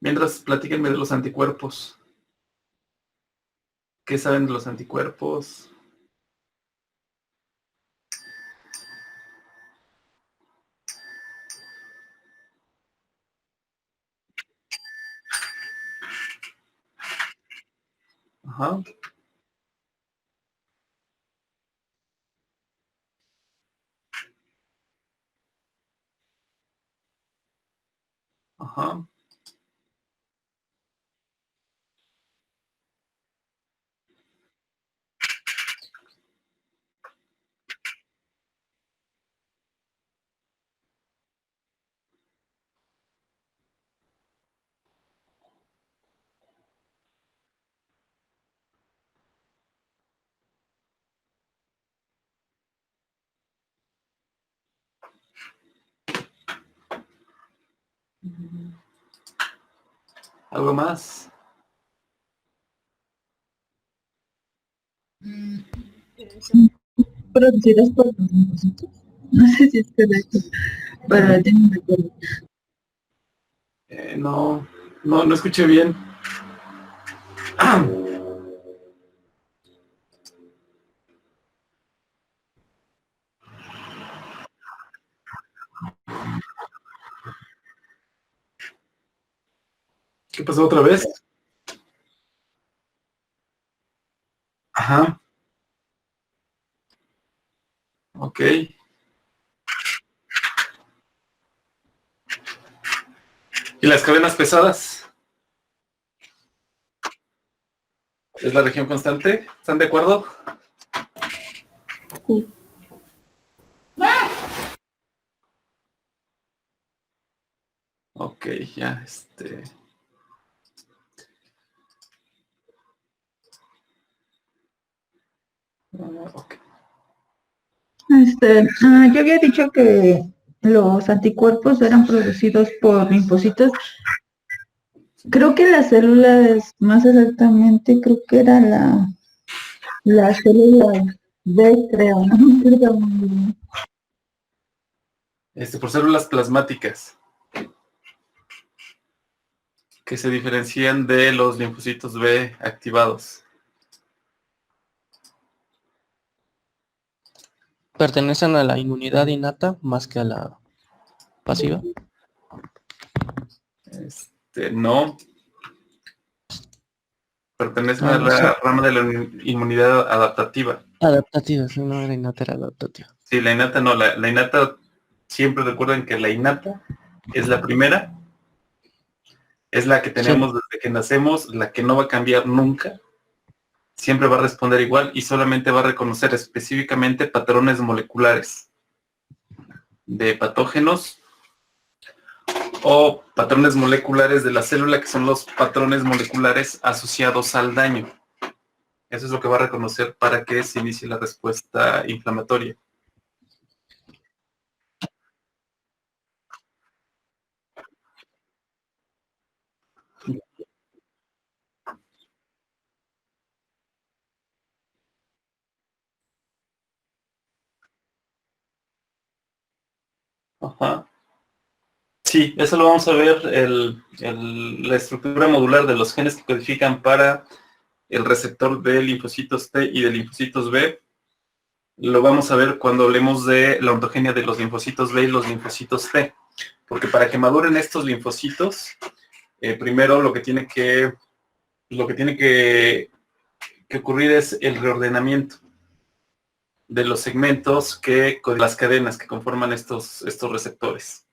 Mientras, platíquenme de los anticuerpos. ¿Qué saben de los anticuerpos? Ajá. Ajá. ¿Algo más? Producidos por los linfocitos. No sé si es correcto, pero tengo de acuerdo. No escuché bien. ¿Qué pasó otra vez? Ajá. Ok. ¿Y las cadenas pesadas? ¿Es la región constante? ¿Están de acuerdo? Sí. Ok, ya, ok. Yo había dicho que los anticuerpos eran producidos por linfocitos. Creo que las células, más exactamente, creo que era la célula B, creo, ¿no? Creo muy bien. Por células plasmáticas, que se diferencian de los linfocitos B activados. ¿Pertenecen a la inmunidad innata más que a la pasiva? No. Pertenecen No, a no sé. la rama de la inmunidad adaptativa. Adaptativa, sí, no era innata, era adaptativa. Sí, la innata no. La innata, siempre recuerden que la innata es la primera, es la que Sí, tenemos desde que nacemos, la que no va a cambiar nunca, siempre va a responder igual y solamente va a reconocer específicamente patrones moleculares de patógenos o patrones moleculares de la célula, que son los patrones moleculares asociados al daño. Eso es lo que va a reconocer para que se inicie la respuesta inflamatoria. Ajá. Sí, eso lo vamos a ver, la estructura modular de los genes que codifican para el receptor de linfocitos T y de linfocitos B. Lo vamos a ver cuando hablemos de la ontogenia de los linfocitos B y los linfocitos T. Porque para que maduren estos linfocitos, primero lo que tiene que ocurrir es el reordenamiento de los segmentos con las cadenas que conforman estos receptores.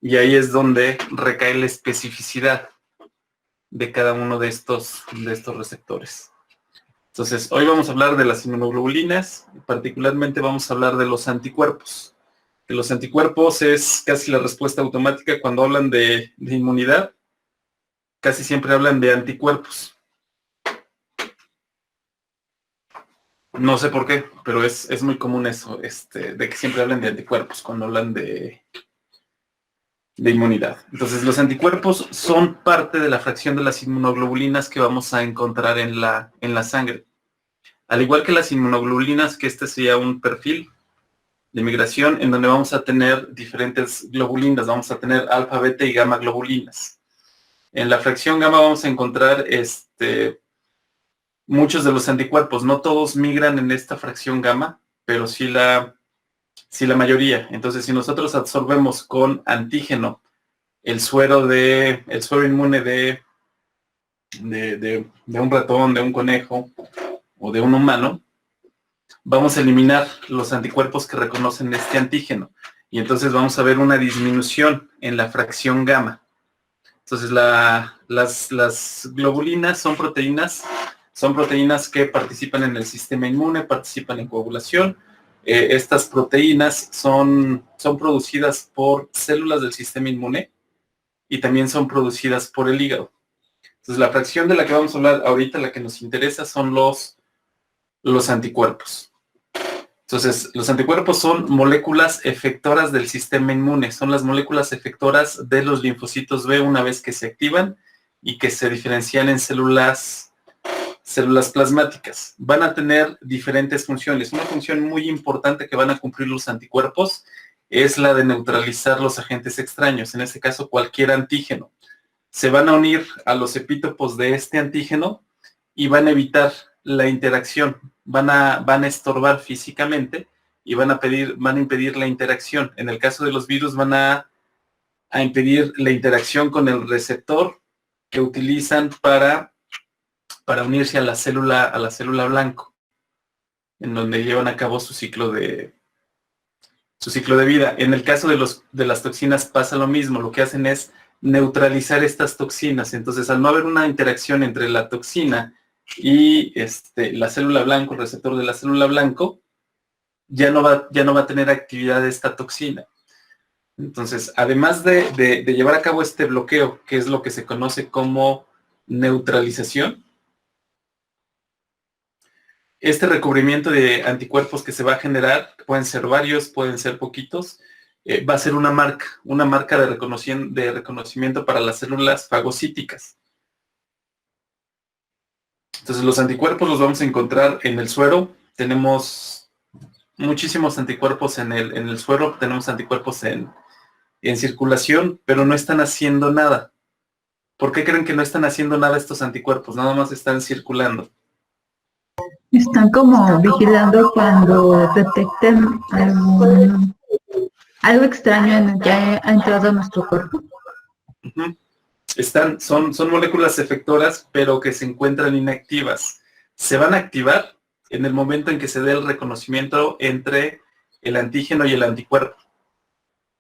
Y ahí es donde recae la especificidad de cada uno de estos receptores. Entonces, hoy vamos a hablar de las inmunoglobulinas, particularmente vamos a hablar de los anticuerpos. Que los anticuerpos es casi la respuesta automática cuando hablan de inmunidad, casi siempre hablan de anticuerpos. No sé por qué, pero es muy común eso, de que siempre hablen de anticuerpos cuando hablan de inmunidad. Entonces, los anticuerpos son parte de la fracción de las inmunoglobulinas que vamos a encontrar en la sangre. Al igual que las inmunoglobulinas, que este sería un perfil de migración en donde vamos a tener diferentes globulinas, vamos a tener alfa, beta y gamma globulinas. En la fracción gamma vamos a encontrar muchos de los anticuerpos. No todos migran en esta fracción gamma, pero sí la mayoría. Entonces, si nosotros absorbemos con antígeno el suero inmune de un ratón, de un conejo o de un humano, vamos a eliminar los anticuerpos que reconocen este antígeno. Y entonces vamos a ver una disminución en la fracción gamma. Entonces las globulinas son proteínas que participan en el sistema inmune, participan en coagulación. Estas proteínas son producidas por células del sistema inmune y también son producidas por el hígado. Entonces la fracción de la que vamos a hablar ahorita, la que nos interesa, son los anticuerpos. Entonces, los anticuerpos son moléculas efectoras del sistema inmune, son las moléculas efectoras de los linfocitos B una vez que se activan y que se diferencian en células plasmáticas. Van a tener diferentes funciones. Una función muy importante que van a cumplir los anticuerpos es la de neutralizar los agentes extraños, en este caso cualquier antígeno. Se van a unir a los epítopos de este antígeno y van a evitar la interacción, van a estorbar físicamente y van a impedir la interacción. En el caso de los virus van a impedir la interacción con el receptor que utilizan para unirse a la célula blanco, en donde llevan a cabo su ciclo de vida. En el caso de las toxinas pasa lo mismo, lo que hacen es neutralizar estas toxinas. Entonces, al no haber una interacción entre la toxina y la célula blanco, el receptor de la célula blanco, ya no va a tener actividad esta toxina. Entonces, además de llevar a cabo este bloqueo, que es lo que se conoce como neutralización, este recubrimiento de anticuerpos que se va a generar, pueden ser varios, pueden ser poquitos, va a ser una marca de reconocimiento para las células fagocíticas. Entonces los anticuerpos los vamos a encontrar en el suero. Tenemos muchísimos anticuerpos en el suero, tenemos anticuerpos en circulación, pero no están haciendo nada. ¿Por qué creen que no están haciendo nada estos anticuerpos? Nada más están circulando. Están como vigilando cuando detecten algo extraño en el que ha entrado a nuestro cuerpo. Uh-huh. Son moléculas efectoras, pero que se encuentran inactivas. Se van a activar en el momento en que se dé el reconocimiento entre el antígeno y el anticuerpo.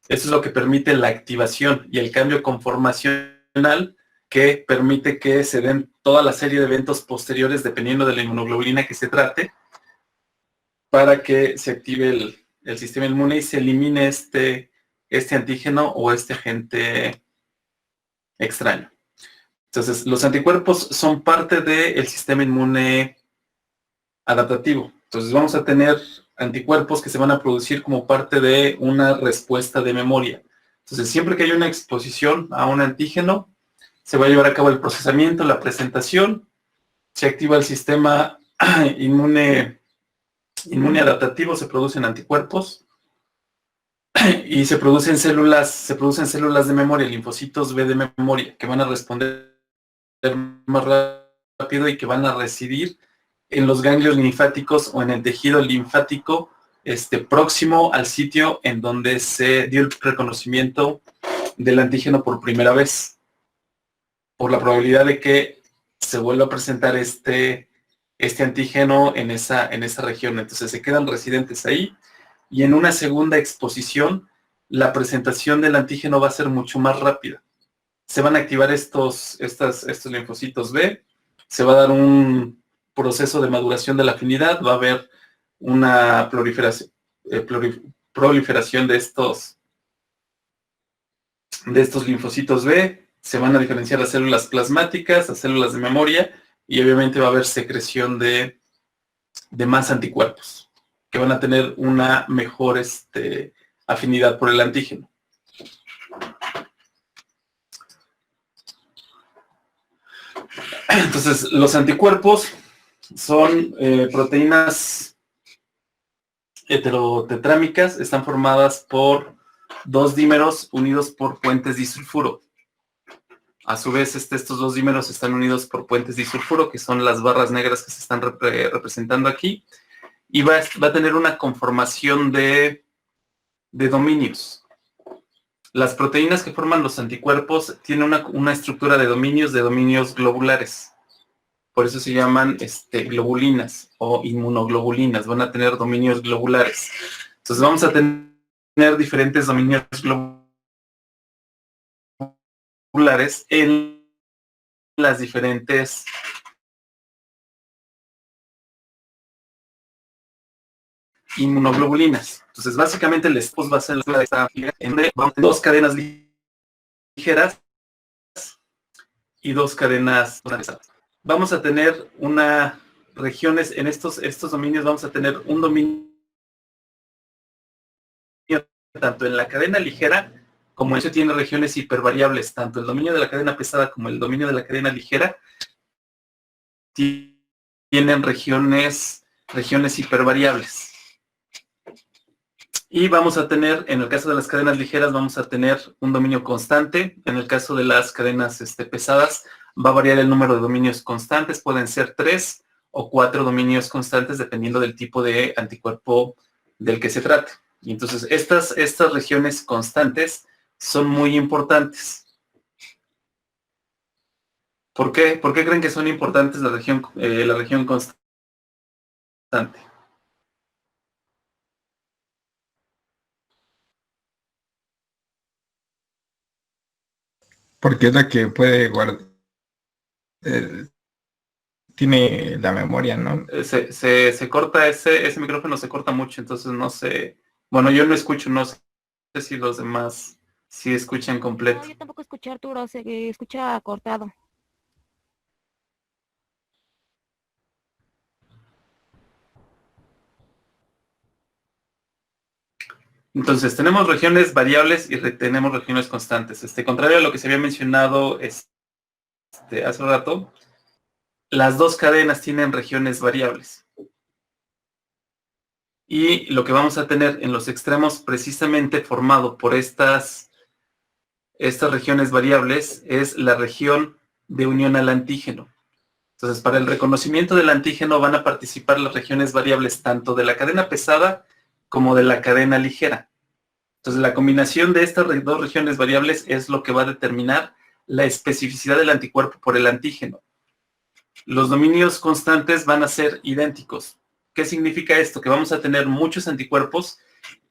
Eso es lo que permite la activación y el cambio conformacional que permite que se den toda la serie de eventos posteriores, dependiendo de la inmunoglobulina que se trate, para que se active el sistema inmune y se elimine este antígeno o este agente extraño. Entonces, los anticuerpos son parte del sistema inmune adaptativo. Entonces, vamos a tener anticuerpos que se van a producir como parte de una respuesta de memoria. Entonces, siempre que hay una exposición a un antígeno, se va a llevar a cabo el procesamiento, la presentación, se activa el sistema inmune adaptativo, se producen anticuerpos y se producen células de memoria, linfocitos B de memoria, que van a responder más rápido y que van a residir en los ganglios linfáticos o en el tejido linfático próximo al sitio en donde se dio el reconocimiento del antígeno por primera vez, por la probabilidad de que se vuelva a presentar este antígeno en esa región. Entonces se quedan residentes ahí y en una segunda exposición la presentación del antígeno va a ser mucho más rápida. Se van a activar estos linfocitos B, se va a dar un proceso de maduración de la afinidad, va a haber una proliferación de estos linfocitos B, se van a diferenciar a células plasmáticas, a células de memoria, y obviamente va a haber secreción de más anticuerpos, que van a tener una mejor afinidad por el antígeno. Entonces, los anticuerpos son proteínas heterotetrámicas, están formadas por dos dímeros unidos por puentes disulfuro. A su vez, estos dos dímeros están unidos por puentes disulfuro, que son las barras negras que se están representando aquí, y va a tener una conformación de dominios. Las proteínas que forman los anticuerpos tienen una estructura de dominios globulares. Por eso se llaman globulinas o inmunoglobulinas. Van a tener dominios globulares. Entonces vamos a tener diferentes dominios globulares en las diferentes inmunoglobulinas. Entonces, básicamente el esposo va a ser la esta en donde vamos a tener dos cadenas ligeras y dos cadenas pesadas. Vamos a tener regiones en estos dominios, vamos a tener un dominio tanto en la cadena ligera como eso tiene regiones hipervariables, tanto el dominio de la cadena pesada como el dominio de la cadena ligera tienen regiones hipervariables. Y vamos a tener, en el caso de las cadenas ligeras, vamos a tener un dominio constante. En el caso de las cadenas pesadas, va a variar el número de dominios constantes. Pueden ser 3 o 4 dominios constantes, dependiendo del tipo de anticuerpo del que se trate. Y entonces, estas regiones constantes son muy importantes. ¿Por qué? ¿Por qué creen que son importantes la región constante? Porque es la que puede guardar, tiene la memoria, ¿no? Se corta ese micrófono, se corta mucho, entonces no sé. Bueno, yo no escucho, no sé si los demás sí escuchan completo. No, yo tampoco escuché, Arturo, se escucha cortado. Entonces, tenemos regiones variables y tenemos regiones constantes. Contrario a lo que se había mencionado hace rato, las dos cadenas tienen regiones variables. Y lo que vamos a tener en los extremos, precisamente formado por estas regiones variables, es la región de unión al antígeno. Entonces, para el reconocimiento del antígeno van a participar las regiones variables tanto de la cadena pesada como de la cadena ligera. Entonces, la combinación de estas dos regiones variables es lo que va a determinar la especificidad del anticuerpo por el antígeno. Los dominios constantes van a ser idénticos. ¿Qué significa esto? Que vamos a tener muchos anticuerpos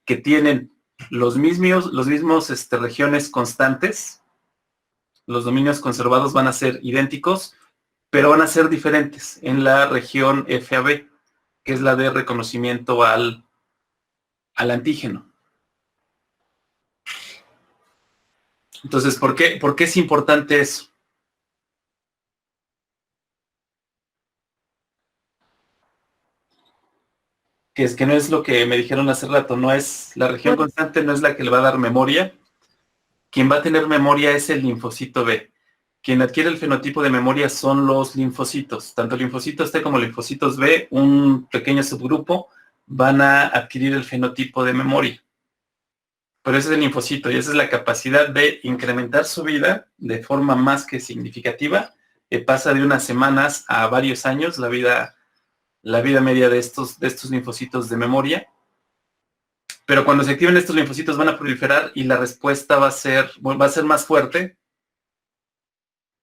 que tienen los mismos regiones constantes. Los dominios conservados van a ser idénticos, pero van a ser diferentes en la región FAB, que es la de reconocimiento al antígeno. Entonces, ¿por qué es importante eso? Que es que no es lo que me dijeron hace rato, no es la región constante, no es la que le va a dar memoria. Quien va a tener memoria es el linfocito B. Quien adquiere el fenotipo de memoria son los linfocitos. Tanto linfocitos T como linfocitos B, un pequeño subgrupo, van a adquirir el fenotipo de memoria. Pero ese es el linfocito y esa es la capacidad de incrementar su vida de forma más que significativa. Pasa de unas semanas a varios años la vida media de estos linfocitos de memoria. Pero cuando se activen estos linfocitos van a proliferar y la respuesta va a ser más fuerte,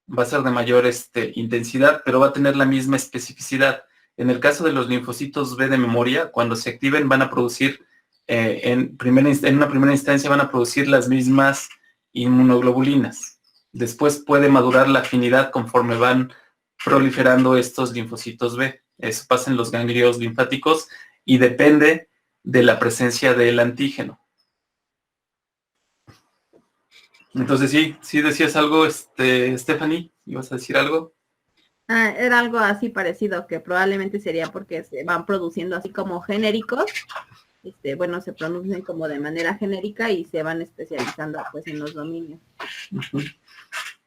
va a ser de mayor intensidad, pero va a tener la misma especificidad. En el caso de los linfocitos B de memoria, cuando se activen van a producir, en una primera instancia van a producir las mismas inmunoglobulinas. Después puede madurar la afinidad conforme van proliferando estos linfocitos B. Eso pasa en los ganglios linfáticos y depende de la presencia del antígeno. Entonces sí decías algo, Stephanie, ¿ibas a decir algo? Era algo así parecido, que probablemente sería porque se van produciendo así como genéricos, bueno, se pronuncian como de manera genérica y se van especializando pues en los dominios.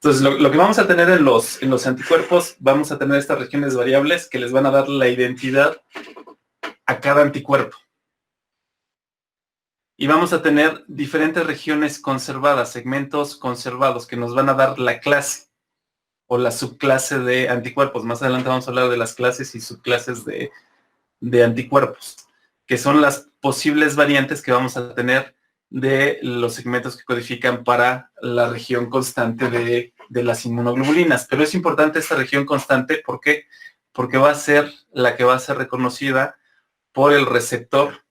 Entonces, lo que vamos a tener en los anticuerpos, vamos a tener estas regiones variables que les van a dar la identidad a cada anticuerpo. Y vamos a tener diferentes regiones conservadas, segmentos conservados, que nos van a dar la clase. o la subclase de anticuerpos. Más adelante vamos a hablar de las clases y subclases de anticuerpos, que son las posibles variantes que vamos a tener de los segmentos que codifican para la región constante de las inmunoglobulinas. Pero es importante esta región constante, ¿por qué? Porque va a ser la que va a ser reconocida por el receptor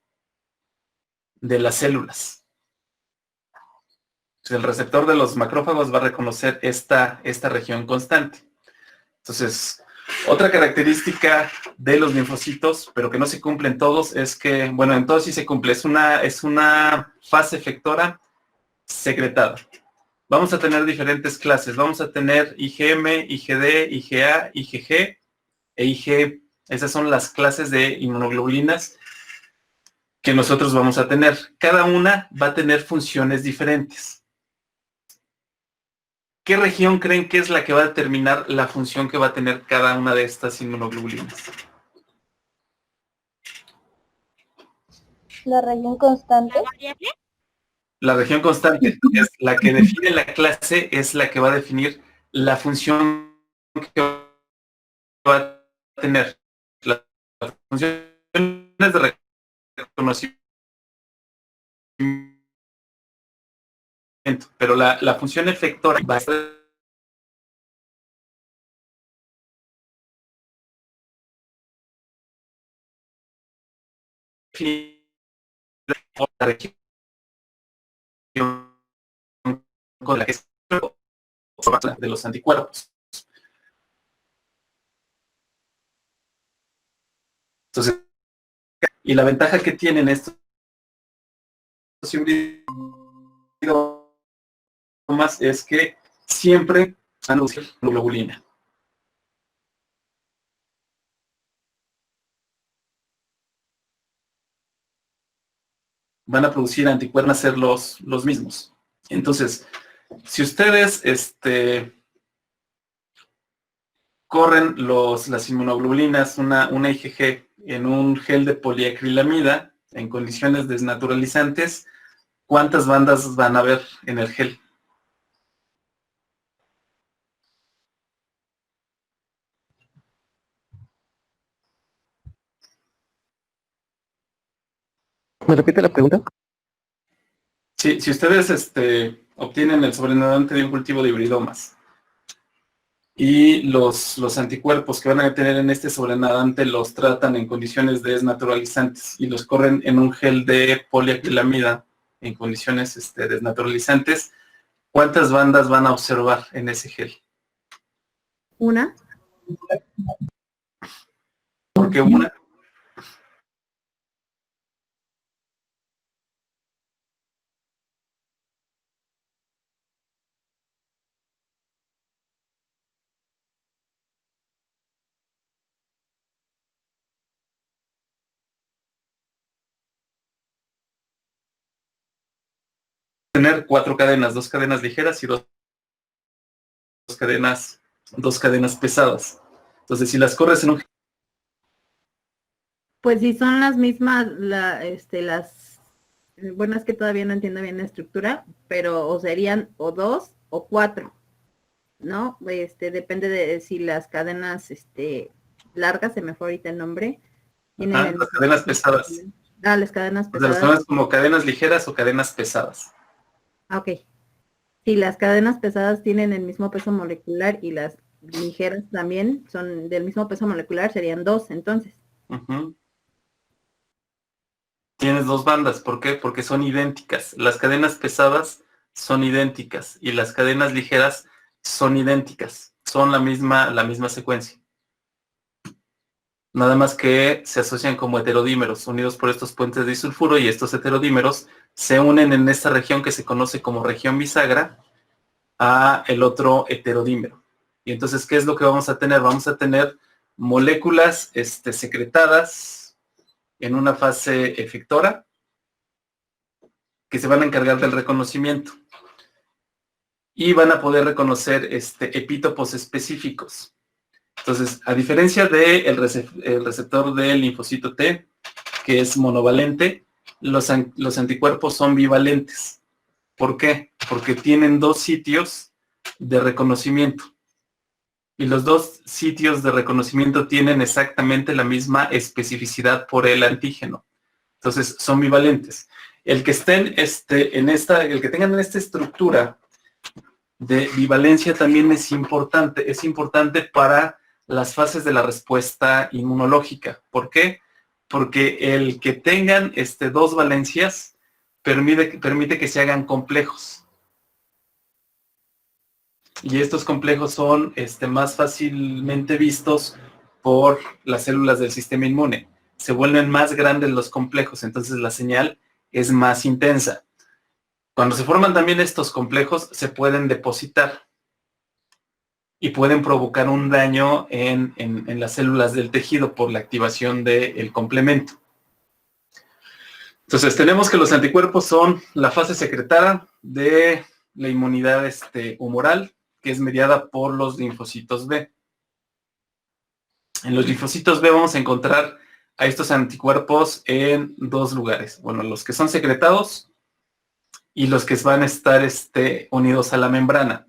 de las células. El receptor de los macrófagos va a reconocer esta región constante. Entonces, otra característica de los linfocitos, pero que no se cumplen todos, es que, bueno, en todos sí se cumple, es una fase efectora secretada. Vamos a tener diferentes clases, vamos a tener IgM, IgD, IgA, IgG e Ig. Esas son las clases de inmunoglobulinas que nosotros vamos a tener. Cada una va a tener funciones diferentes. ¿Qué región creen que es la que va a determinar la función que va a tener cada una de estas inmunoglobulinas? La región constante. ¿La variable? La región constante es la que define la clase, es la que va a definir la función que va a tener. Las funciones de reconocimiento, pero la función efectora va a ser la región con la que se de los anticuerpos. Entonces, y la ventaja que tienen estos híbridos es que siempre van a producir globulina. Van a producir anticuerpos, van a ser los mismos. Entonces, si ustedes corren las inmunoglobulinas, una IgG en un gel de poliacrilamida en condiciones desnaturalizantes, ¿cuántas bandas van a haber en el gel? ¿Me repite la pregunta? Si ustedes obtienen el sobrenadante de un cultivo de hibridomas y los anticuerpos que van a tener en este sobrenadante los tratan en condiciones desnaturalizantes y los corren en un gel de poliacrilamida en condiciones desnaturalizantes, ¿cuántas bandas van a observar en ese gel? Una. ¿Por qué una? Tener 4 cadenas, 2 cadenas ligeras y dos cadenas pesadas. Entonces, si las corres en un... Pues si son las mismas, bueno, es que todavía no entiendo bien la estructura, pero o serían o 2 o 4, ¿no? Depende de si las cadenas, largas, se me fue ahorita el nombre. Las cadenas pesadas. Las cadenas pesadas. Las tomas como cadenas ligeras o cadenas pesadas. Ok. Si las cadenas pesadas tienen el mismo peso molecular y las ligeras también son del mismo peso molecular, serían 2, entonces. Tienes 2 bandas, ¿por qué? Porque son idénticas. Las cadenas pesadas son idénticas y las cadenas ligeras son idénticas. Son la misma secuencia. Nada más que se asocian como heterodímeros, unidos por estos puentes de disulfuro, y estos heterodímeros se unen en esta región que se conoce como región bisagra a el otro heterodímero. Y entonces, ¿qué es lo que vamos a tener? Vamos a tener moléculas secretadas en una fase efectora que se van a encargar del reconocimiento y van a poder reconocer epítopos específicos. Entonces, a diferencia del receptor del linfocito T, que es monovalente, los anticuerpos son bivalentes. ¿Por qué? Porque tienen 2 sitios de reconocimiento. Y los dos sitios de reconocimiento tienen exactamente la misma especificidad por el antígeno. Entonces, son bivalentes. El que estén el que tengan esta estructura de bivalencia también es importante para las fases de la respuesta inmunológica. ¿Por qué? Porque el que tengan dos valencias permite que se hagan complejos. Y estos complejos son más fácilmente vistos por las células del sistema inmune. Se vuelven más grandes los complejos, entonces la señal es más intensa. Cuando se forman también estos complejos, se pueden depositar y pueden provocar un daño en las células del tejido por la activación del complemento. Entonces, tenemos que los anticuerpos son la fase secretaria de la inmunidad humoral, que es mediada por los linfocitos B. En los linfocitos B vamos a encontrar a estos anticuerpos en dos lugares. Bueno, los que son secretados y los que van a estar unidos a la membrana.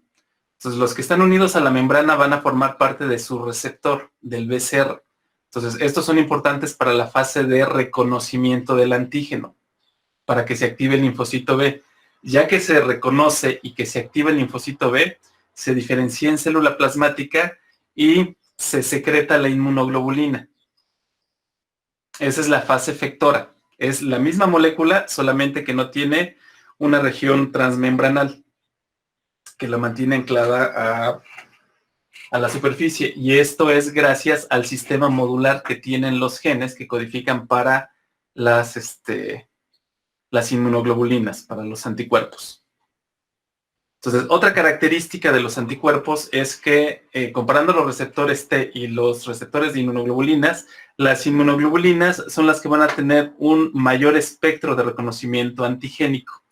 Entonces, los que están unidos a la membrana van a formar parte de su receptor, del BCR. Entonces, estos son importantes para la fase de reconocimiento del antígeno, para que se active el linfocito B. Ya que se reconoce y que se activa el linfocito B, se diferencia en célula plasmática y se secreta la inmunoglobulina. Esa es la fase efectora. Es la misma molécula, solamente que no tiene una región transmembranal que la mantiene anclada a la superficie. Y esto es gracias al sistema modular que tienen los genes que codifican para las inmunoglobulinas, para los anticuerpos. Entonces, otra característica de los anticuerpos es que, comparando los receptores T y los receptores de inmunoglobulinas, las inmunoglobulinas son las que van a tener un mayor espectro de reconocimiento antigénico.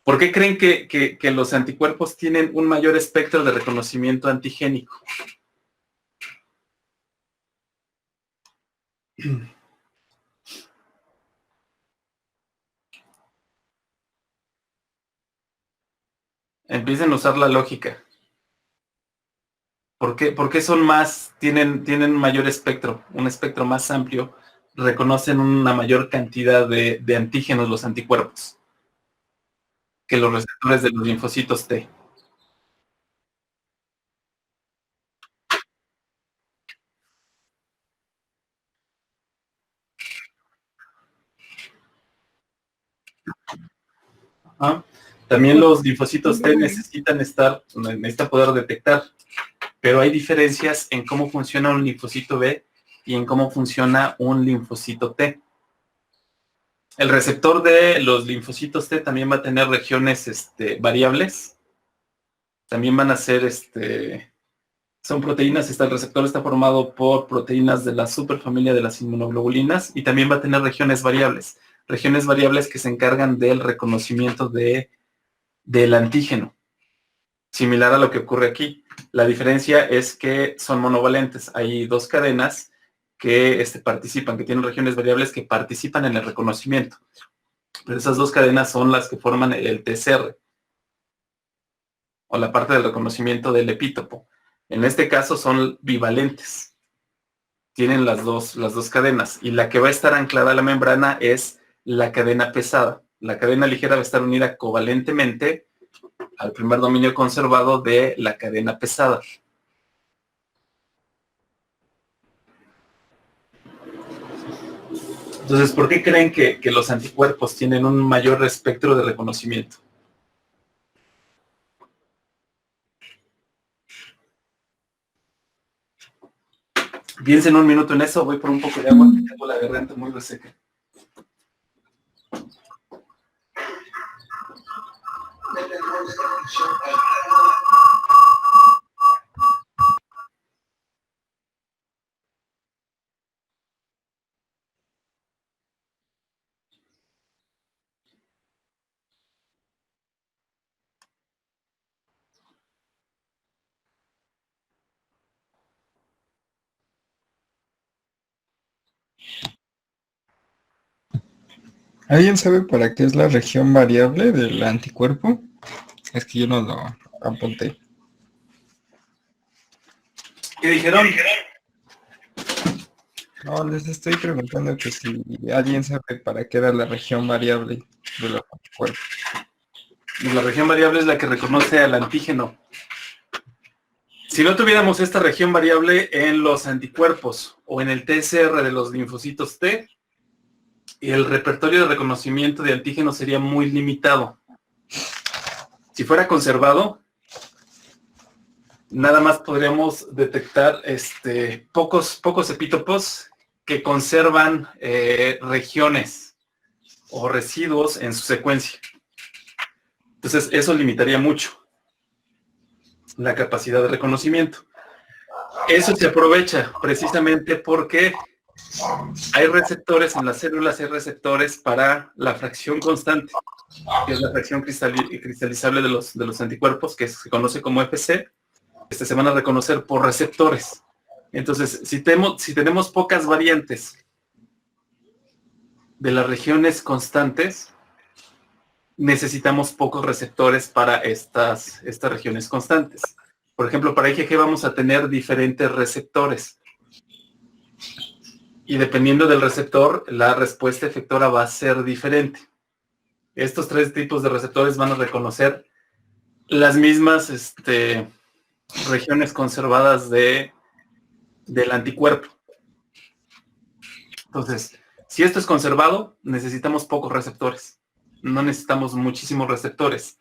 ¿Por qué creen que los anticuerpos tienen un mayor espectro de reconocimiento antigénico? Empiecen a usar la lógica. ¿Por qué son tienen mayor espectro, un espectro más amplio, reconocen una mayor cantidad de antígenos los anticuerpos que los receptores de los linfocitos T? ¿Ah? También los linfocitos T necesitan poder detectar, pero hay diferencias en cómo funciona un linfocito B y en cómo funciona un linfocito T. El receptor de los linfocitos T también va a tener regiones variables. También van a ser, son proteínas. El receptor está formado por proteínas de la superfamilia de las inmunoglobulinas y también va a tener regiones variables. Regiones variables que se encargan del reconocimiento del antígeno. Similar a lo que ocurre aquí. La diferencia es que son monovalentes. Hay dos cadenas que participan, que tienen regiones variables que participan en el reconocimiento. Pero esas dos cadenas son las que forman el TCR, o la parte del reconocimiento del epítopo. En este caso son bivalentes. Tienen las dos cadenas. Y la que va a estar anclada a la membrana es la cadena pesada. La cadena ligera va a estar unida covalentemente al primer dominio conservado de la cadena pesada. Entonces, ¿por qué creen que los anticuerpos tienen un mayor espectro de reconocimiento? Piensen un minuto en eso, voy por un poco de agua, que tengo la garganta muy reseca. ¿Alguien sabe para qué es la región variable del anticuerpo? Es que yo no lo apunté. ¿Qué dijeron? No, les estoy preguntando que si alguien sabe para qué era la región variable de los anticuerpos. La región variable es la que reconoce al antígeno. Si no tuviéramos esta región variable en los anticuerpos o en el TSR de los linfocitos T, el repertorio de reconocimiento de antígenos sería muy limitado. Si fuera conservado, nada más podríamos detectar pocos epítopos que conservan regiones o residuos en su secuencia. Entonces, eso limitaría mucho la capacidad de reconocimiento. Eso se aprovecha precisamente porque hay receptores en las células, hay receptores para la fracción constante, que es la fracción cristalizable de los anticuerpos, que se conoce como FC. Se van a reconocer por receptores. Entonces, si tenemos pocas variantes de las regiones constantes, necesitamos pocos receptores para estas regiones constantes. Por ejemplo, para IgG vamos a tener diferentes receptores. Y dependiendo del receptor, la respuesta efectora va a ser diferente. Estos 3 tipos de receptores van a reconocer las mismas regiones conservadas del anticuerpo. Entonces, si esto es conservado, necesitamos pocos receptores. No necesitamos muchísimos receptores.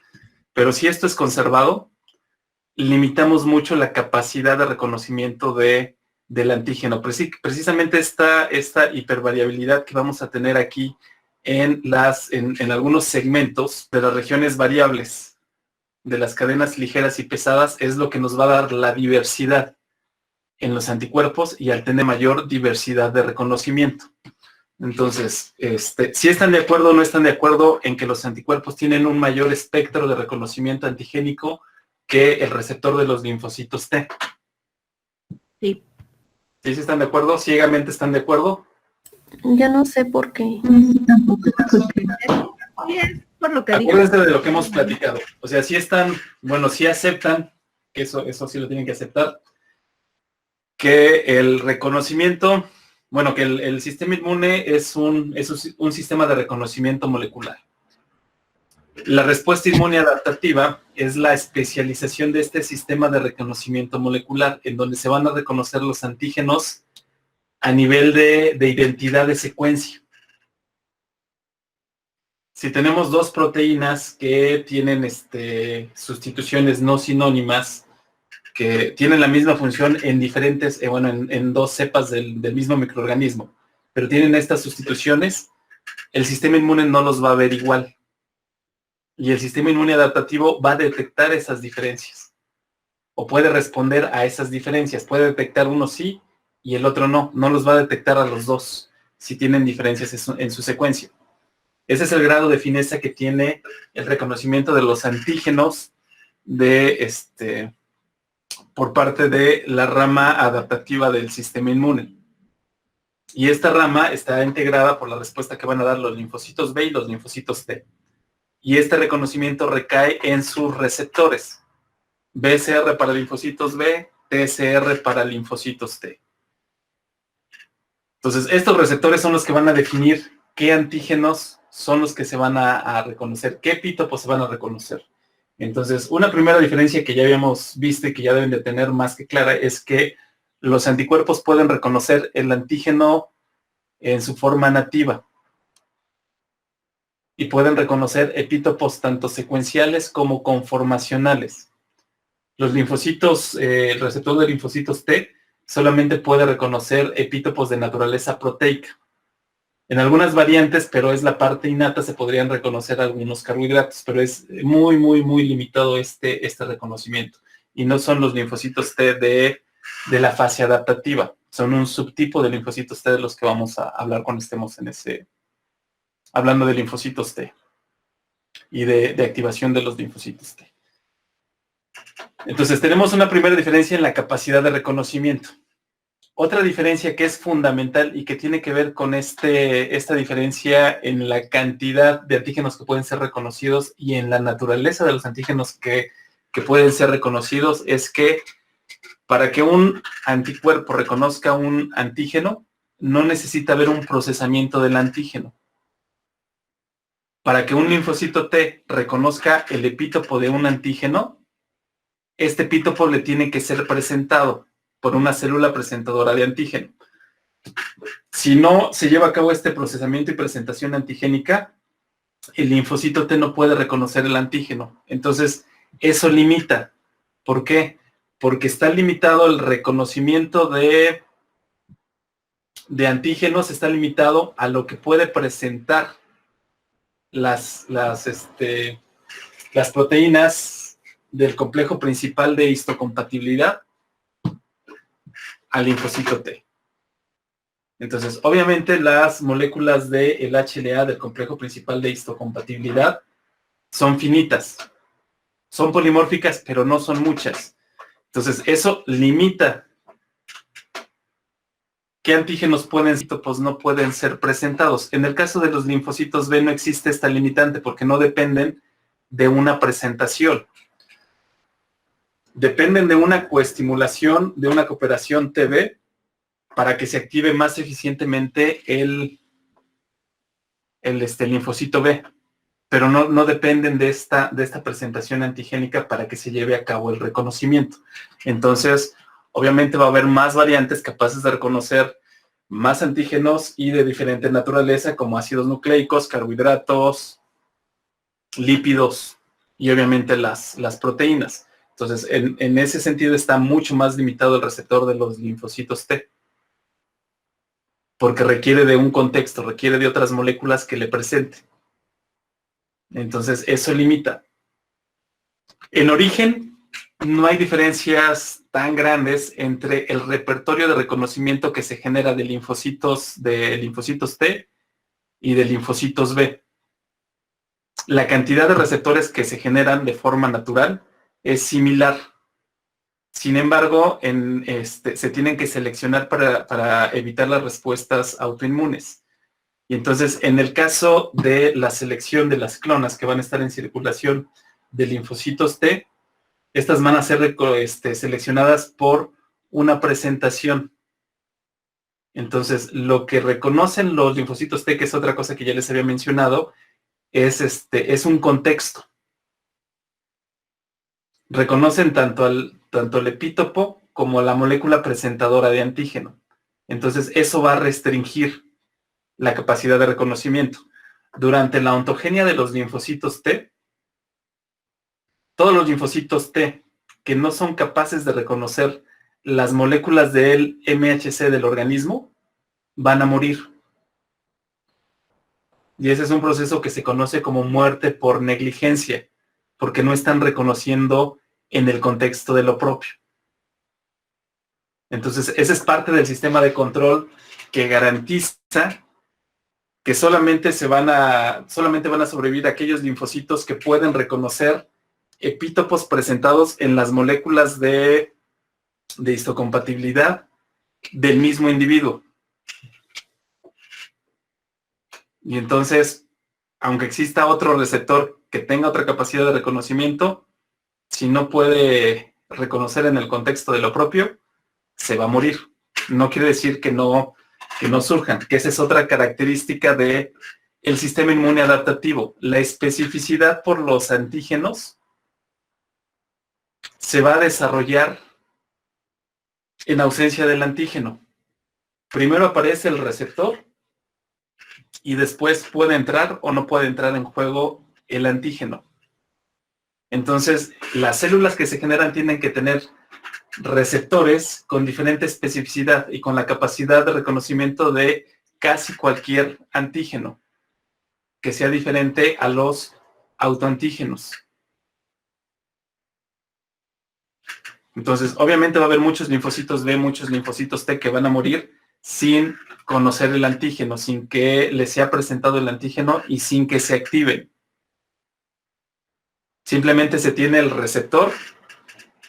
Pero si esto es conservado, limitamos mucho la capacidad de reconocimiento del antígeno. Precisamente esta hipervariabilidad que vamos a tener aquí en algunos segmentos de las regiones variables de las cadenas ligeras y pesadas es lo que nos va a dar la diversidad en los anticuerpos y al tener mayor diversidad de reconocimiento. Entonces, si están de acuerdo o no están de acuerdo en que los anticuerpos tienen un mayor espectro de reconocimiento antigénico que el receptor de los linfocitos T. Sí. ¿Sí están de acuerdo? ¿Ciegamente están de acuerdo? Yo no sé por qué. Tampoco, porque Sí, es por lo que digo. Acuérdense de lo que hemos platicado. O sea, si aceptan, que eso sí lo tienen que aceptar, que el reconocimiento, que el sistema inmune es un sistema de reconocimiento molecular. La respuesta inmune adaptativa es la especialización de este sistema de reconocimiento molecular, en donde se van a reconocer los antígenos a nivel de identidad de secuencia. Si tenemos 2 proteínas que tienen sustituciones no sinónimas, que tienen la misma función en diferentes, en 2 cepas del mismo microorganismo, pero tienen estas sustituciones, el sistema inmune no los va a ver igual. Y el sistema inmune adaptativo va a detectar esas diferencias. O puede responder a esas diferencias. Puede detectar uno sí y el otro no. No los va a detectar a los 2 si tienen diferencias en su secuencia. Ese es el grado de fineza que tiene el reconocimiento de los antígenos por parte de la rama adaptativa del sistema inmune. Y esta rama está integrada por la respuesta que van a dar los linfocitos B y los linfocitos T. Y este reconocimiento recae en sus receptores. BCR para linfocitos B, TSR para linfocitos T. Entonces, estos receptores son los que van a definir qué antígenos son los que se van a reconocer, qué epítopos se van a reconocer. Entonces, una primera diferencia que ya habíamos visto y que ya deben de tener más que clara es que los anticuerpos pueden reconocer el antígeno en su forma nativa y pueden reconocer epítopos tanto secuenciales como conformacionales. Los linfocitos, el receptor de linfocitos T solamente puede reconocer epítopos de naturaleza proteica. En algunas variantes, pero es la parte innata, se podrían reconocer algunos carbohidratos, pero es muy, muy, muy limitado este reconocimiento. Y no son los linfocitos T de la fase adaptativa. Son un subtipo de linfocitos T de los que vamos a hablar cuando estemos hablando de linfocitos T y de activación de los linfocitos T. Entonces, tenemos una primera diferencia en la capacidad de reconocimiento. Otra diferencia que es fundamental y que tiene que ver con esta diferencia en la cantidad de antígenos que pueden ser reconocidos y en la naturaleza de los antígenos que pueden ser reconocidos es que Para que un anticuerpo reconozca un antígeno, no necesita haber un procesamiento del antígeno. Para que un linfocito T reconozca el epítopo de un antígeno, este epítopo le tiene que ser presentado por una célula presentadora de antígeno. Si no se lleva a cabo este procesamiento y presentación antigénica, el linfocito T no puede reconocer el antígeno. Entonces, eso limita. ¿Por qué? Porque está limitado el reconocimiento de antígenos, está limitado a lo que puede presentar las proteínas del complejo principal de histocompatibilidad al linfocito T. Entonces, obviamente las moléculas del HLA del complejo principal de histocompatibilidad son finitas, son polimórficas, pero no son muchas. Entonces, eso limita qué antígenos no pueden ser presentados. En el caso de los linfocitos B no existe esta limitante porque no dependen de una presentación. Dependen de una coestimulación, de una cooperación TB, para que se active más eficientemente el linfocito B, pero no dependen de esta presentación antigénica para que se lleve a cabo el reconocimiento. Entonces, obviamente va a haber más variantes capaces de reconocer más antígenos y de diferente naturaleza, como ácidos nucleicos, carbohidratos, lípidos y obviamente las proteínas. Entonces, en ese sentido está mucho más limitado el receptor de los linfocitos T, porque requiere de un contexto, requiere de otras moléculas que le presente. Entonces, eso limita. En origen, no hay diferencias tan grandes entre el repertorio de reconocimiento que se genera de linfocitos T y de linfocitos B. La cantidad de receptores que se generan de forma natural es similar. Sin embargo, se tienen que seleccionar para evitar las respuestas autoinmunes. Y entonces, en el caso de la selección de las clonas que van a estar en circulación de linfocitos T, estas van a ser seleccionadas por una presentación. Entonces, lo que reconocen los linfocitos T, que es otra cosa que ya les había mencionado, es un contexto. Reconocen tanto el epítopo como la molécula presentadora de antígeno. Entonces, eso va a restringir la capacidad de reconocimiento. Durante la ontogenia de los linfocitos T, todos los linfocitos T que no son capaces de reconocer las moléculas del MHC del organismo van a morir. Y ese es un proceso que se conoce como muerte por negligencia, porque no están reconociendo en el contexto de lo propio. Entonces, ese es parte del sistema de control que garantiza que solamente van a sobrevivir aquellos linfocitos que pueden reconocer epítopos presentados en las moléculas de histocompatibilidad del mismo individuo. Y entonces, aunque exista otro receptor que tenga otra capacidad de reconocimiento, si no puede reconocer en el contexto de lo propio, se va a morir. No quiere decir que no surjan, que esa es otra característica del sistema inmune adaptativo. La especificidad por los antígenos se va a desarrollar en ausencia del antígeno. Primero aparece el receptor y después puede entrar o no puede entrar en juego el antígeno. Entonces, las células que se generan tienen que tener receptores con diferente especificidad y con la capacidad de reconocimiento de casi cualquier antígeno que sea diferente a los autoantígenos. Entonces, obviamente va a haber muchos linfocitos B, muchos linfocitos T que van a morir sin conocer el antígeno, sin que les sea presentado el antígeno y sin que se activen. Simplemente se tiene el receptor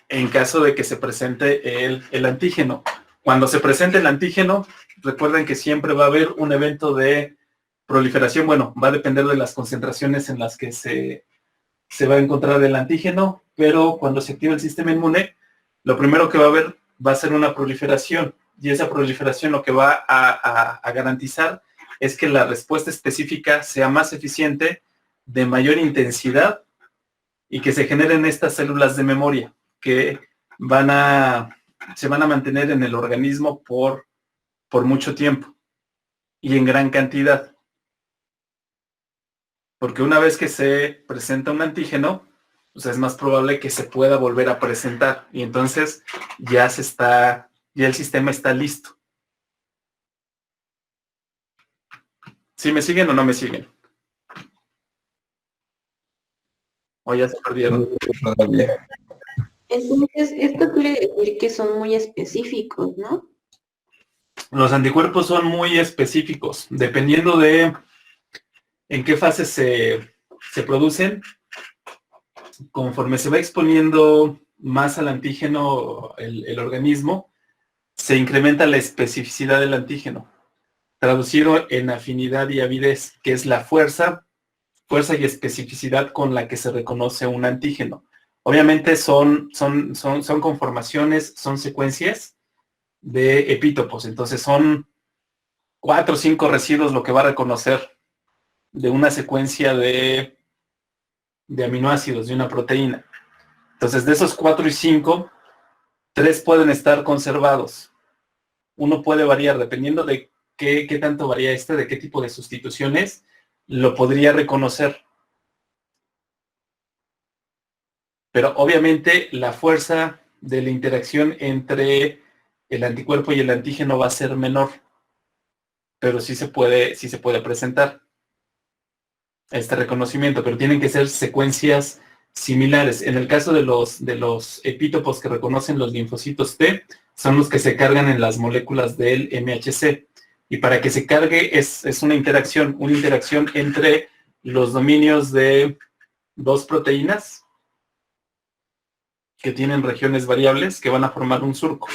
en caso de que se presente el antígeno. Cuando se presente el antígeno, recuerden que siempre va a haber un evento de proliferación. Bueno, va a depender de las concentraciones en las que se va a encontrar el antígeno, pero cuando se activa el sistema inmune, lo primero que va a haber va a ser una proliferación, y esa proliferación lo que va a garantizar es que la respuesta específica sea más eficiente, de mayor intensidad, y que se generen estas células de memoria que se van a mantener en el organismo por mucho tiempo y en gran cantidad. Porque una vez que se presenta un antígeno, pues es más probable que se pueda volver a presentar, y entonces ya el sistema está listo. ¿Sí me siguen o no me siguen? ¿O ya se perdieron? Todavía. Entonces, esto quiere decir que son muy específicos, ¿no? Los anticuerpos son muy específicos, dependiendo de en qué fase se producen. Conforme se va exponiendo más al antígeno el organismo, se incrementa la especificidad del antígeno, traducido en afinidad y avidez, que es la fuerza y especificidad con la que se reconoce un antígeno. Obviamente son conformaciones, son secuencias de epítopos, entonces son 4 o 5 residuos lo que va a reconocer de una secuencia de aminoácidos, de una proteína. Entonces, de esos 4 y 5, 3 pueden estar conservados. Uno puede variar, dependiendo de qué tanto varía de qué tipo de sustituciones, lo podría reconocer. Pero obviamente la fuerza de la interacción entre el anticuerpo y el antígeno va a ser menor. Pero sí se puede presentar este reconocimiento, pero tienen que ser secuencias similares. En el caso de los epítopos que reconocen los linfocitos T, son los que se cargan en las moléculas del MHC. Y para que se cargue es una interacción entre los dominios de 2 proteínas que tienen regiones variables que van a formar un surco.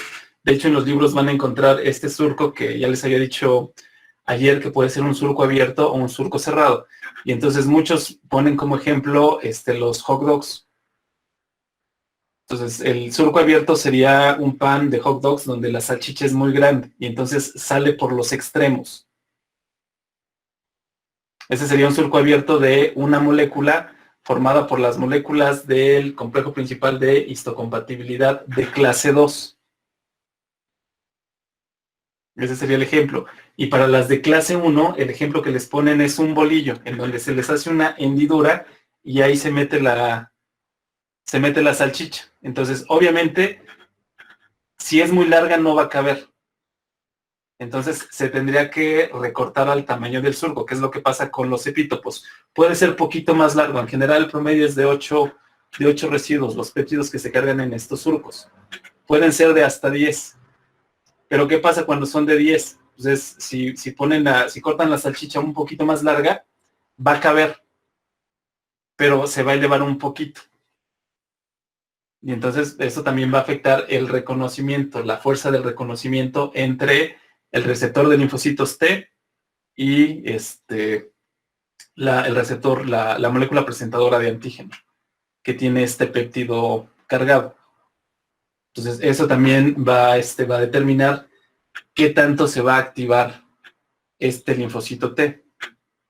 De hecho, en los libros van a encontrar este surco que ya les había dicho ayer, que puede ser un surco abierto o un surco cerrado. Y entonces muchos ponen como ejemplo los hot dogs. Entonces, el surco abierto sería un pan de hot dogs donde la salchicha es muy grande y entonces sale por los extremos. Ese sería un surco abierto de una molécula formada por las moléculas del complejo principal de histocompatibilidad de clase 2. Ese sería el ejemplo. Y para las de clase 1, el ejemplo que les ponen es un bolillo, en donde se les hace una hendidura y ahí se mete la salchicha. Entonces, obviamente, si es muy larga no va a caber. Entonces, se tendría que recortar al tamaño del surco, que es lo que pasa con los epítopos. Puede ser poquito más largo. En general, el promedio es de 8 residuos, los péptidos que se cargan en estos surcos. Pueden ser de hasta 10. Pero ¿qué pasa cuando son de 10? Entonces, si cortan la salchicha un poquito más larga, va a caber, pero se va a elevar un poquito. Y entonces eso también va a afectar el reconocimiento, la fuerza del reconocimiento entre el receptor de linfocitos T y el receptor, la molécula presentadora de antígeno, que tiene este péptido cargado. Entonces eso también va a determinar qué tanto se va a activar este linfocito T,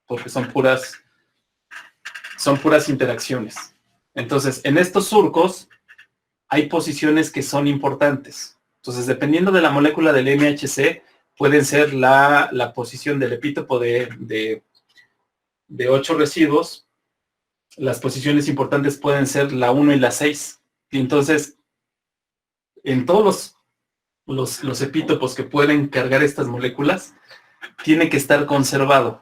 porque son puras interacciones. Entonces, en estos surcos hay posiciones que son importantes. Entonces, dependiendo de la molécula del MHC, pueden ser la posición del epítopo de 8 residuos. Las posiciones importantes pueden ser la 1 y la 6. Y entonces, en todos los epítopos que pueden cargar estas moléculas, tiene que estar conservado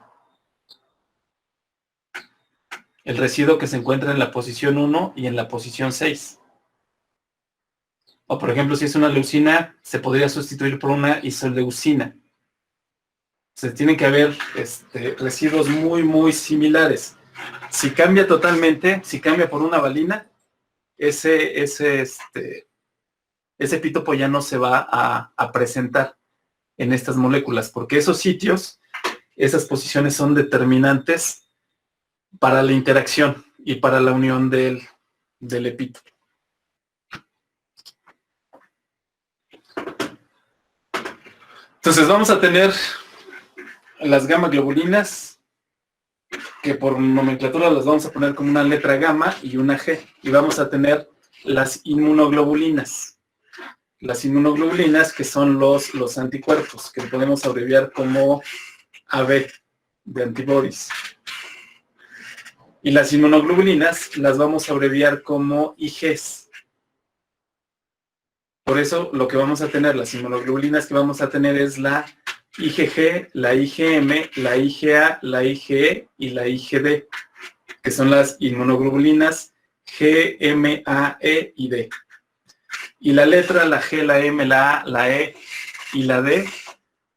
el residuo que se encuentra en la posición 1 y en la posición 6. O por ejemplo, si es una leucina, se podría sustituir por una isoleucina. Se tienen que haber residuos muy, muy similares. Si cambia totalmente, si cambia por una valina, ese epítopo ya no se va a presentar en estas moléculas, porque esos sitios, esas posiciones son determinantes para la interacción y para la unión del epítopo. Entonces vamos a tener las gamma globulinas, que por nomenclatura las vamos a poner como una letra gamma y una G. Y vamos a tener las inmunoglobulinas. Las inmunoglobulinas, que son los anticuerpos, que podemos abreviar como AB, de antibodies. Y las inmunoglobulinas las vamos a abreviar como IGs. Por eso lo que vamos a tener, las inmunoglobulinas que vamos a tener es la IgG, la IgM, la IgA, la IgE y la IgD, que son las inmunoglobulinas G, M, A, E y D. Y la letra, la G, la M, la A, la E y la D,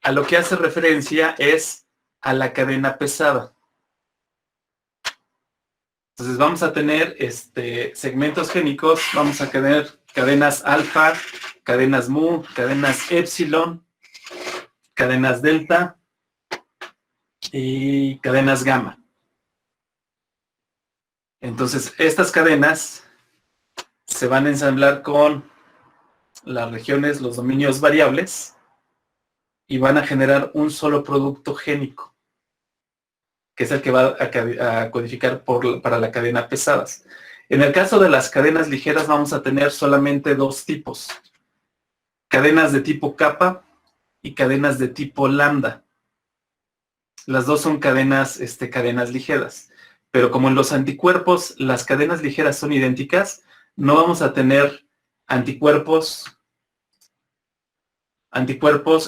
a lo que hace referencia es a la cadena pesada. Entonces vamos a tener segmentos génicos, vamos a tener cadenas alfa, cadenas mu, cadenas epsilon, cadenas delta y cadenas gamma. Entonces estas cadenas se van a ensamblar con las regiones, los dominios variables, y van a generar un solo producto génico, que es el que va a codificar para la cadena pesadas. En el caso de las cadenas ligeras vamos a tener solamente dos tipos: cadenas de tipo kappa y cadenas de tipo lambda. Las dos son cadenas ligeras, pero como en los anticuerpos las cadenas ligeras son idénticas, no vamos a tener anticuerpos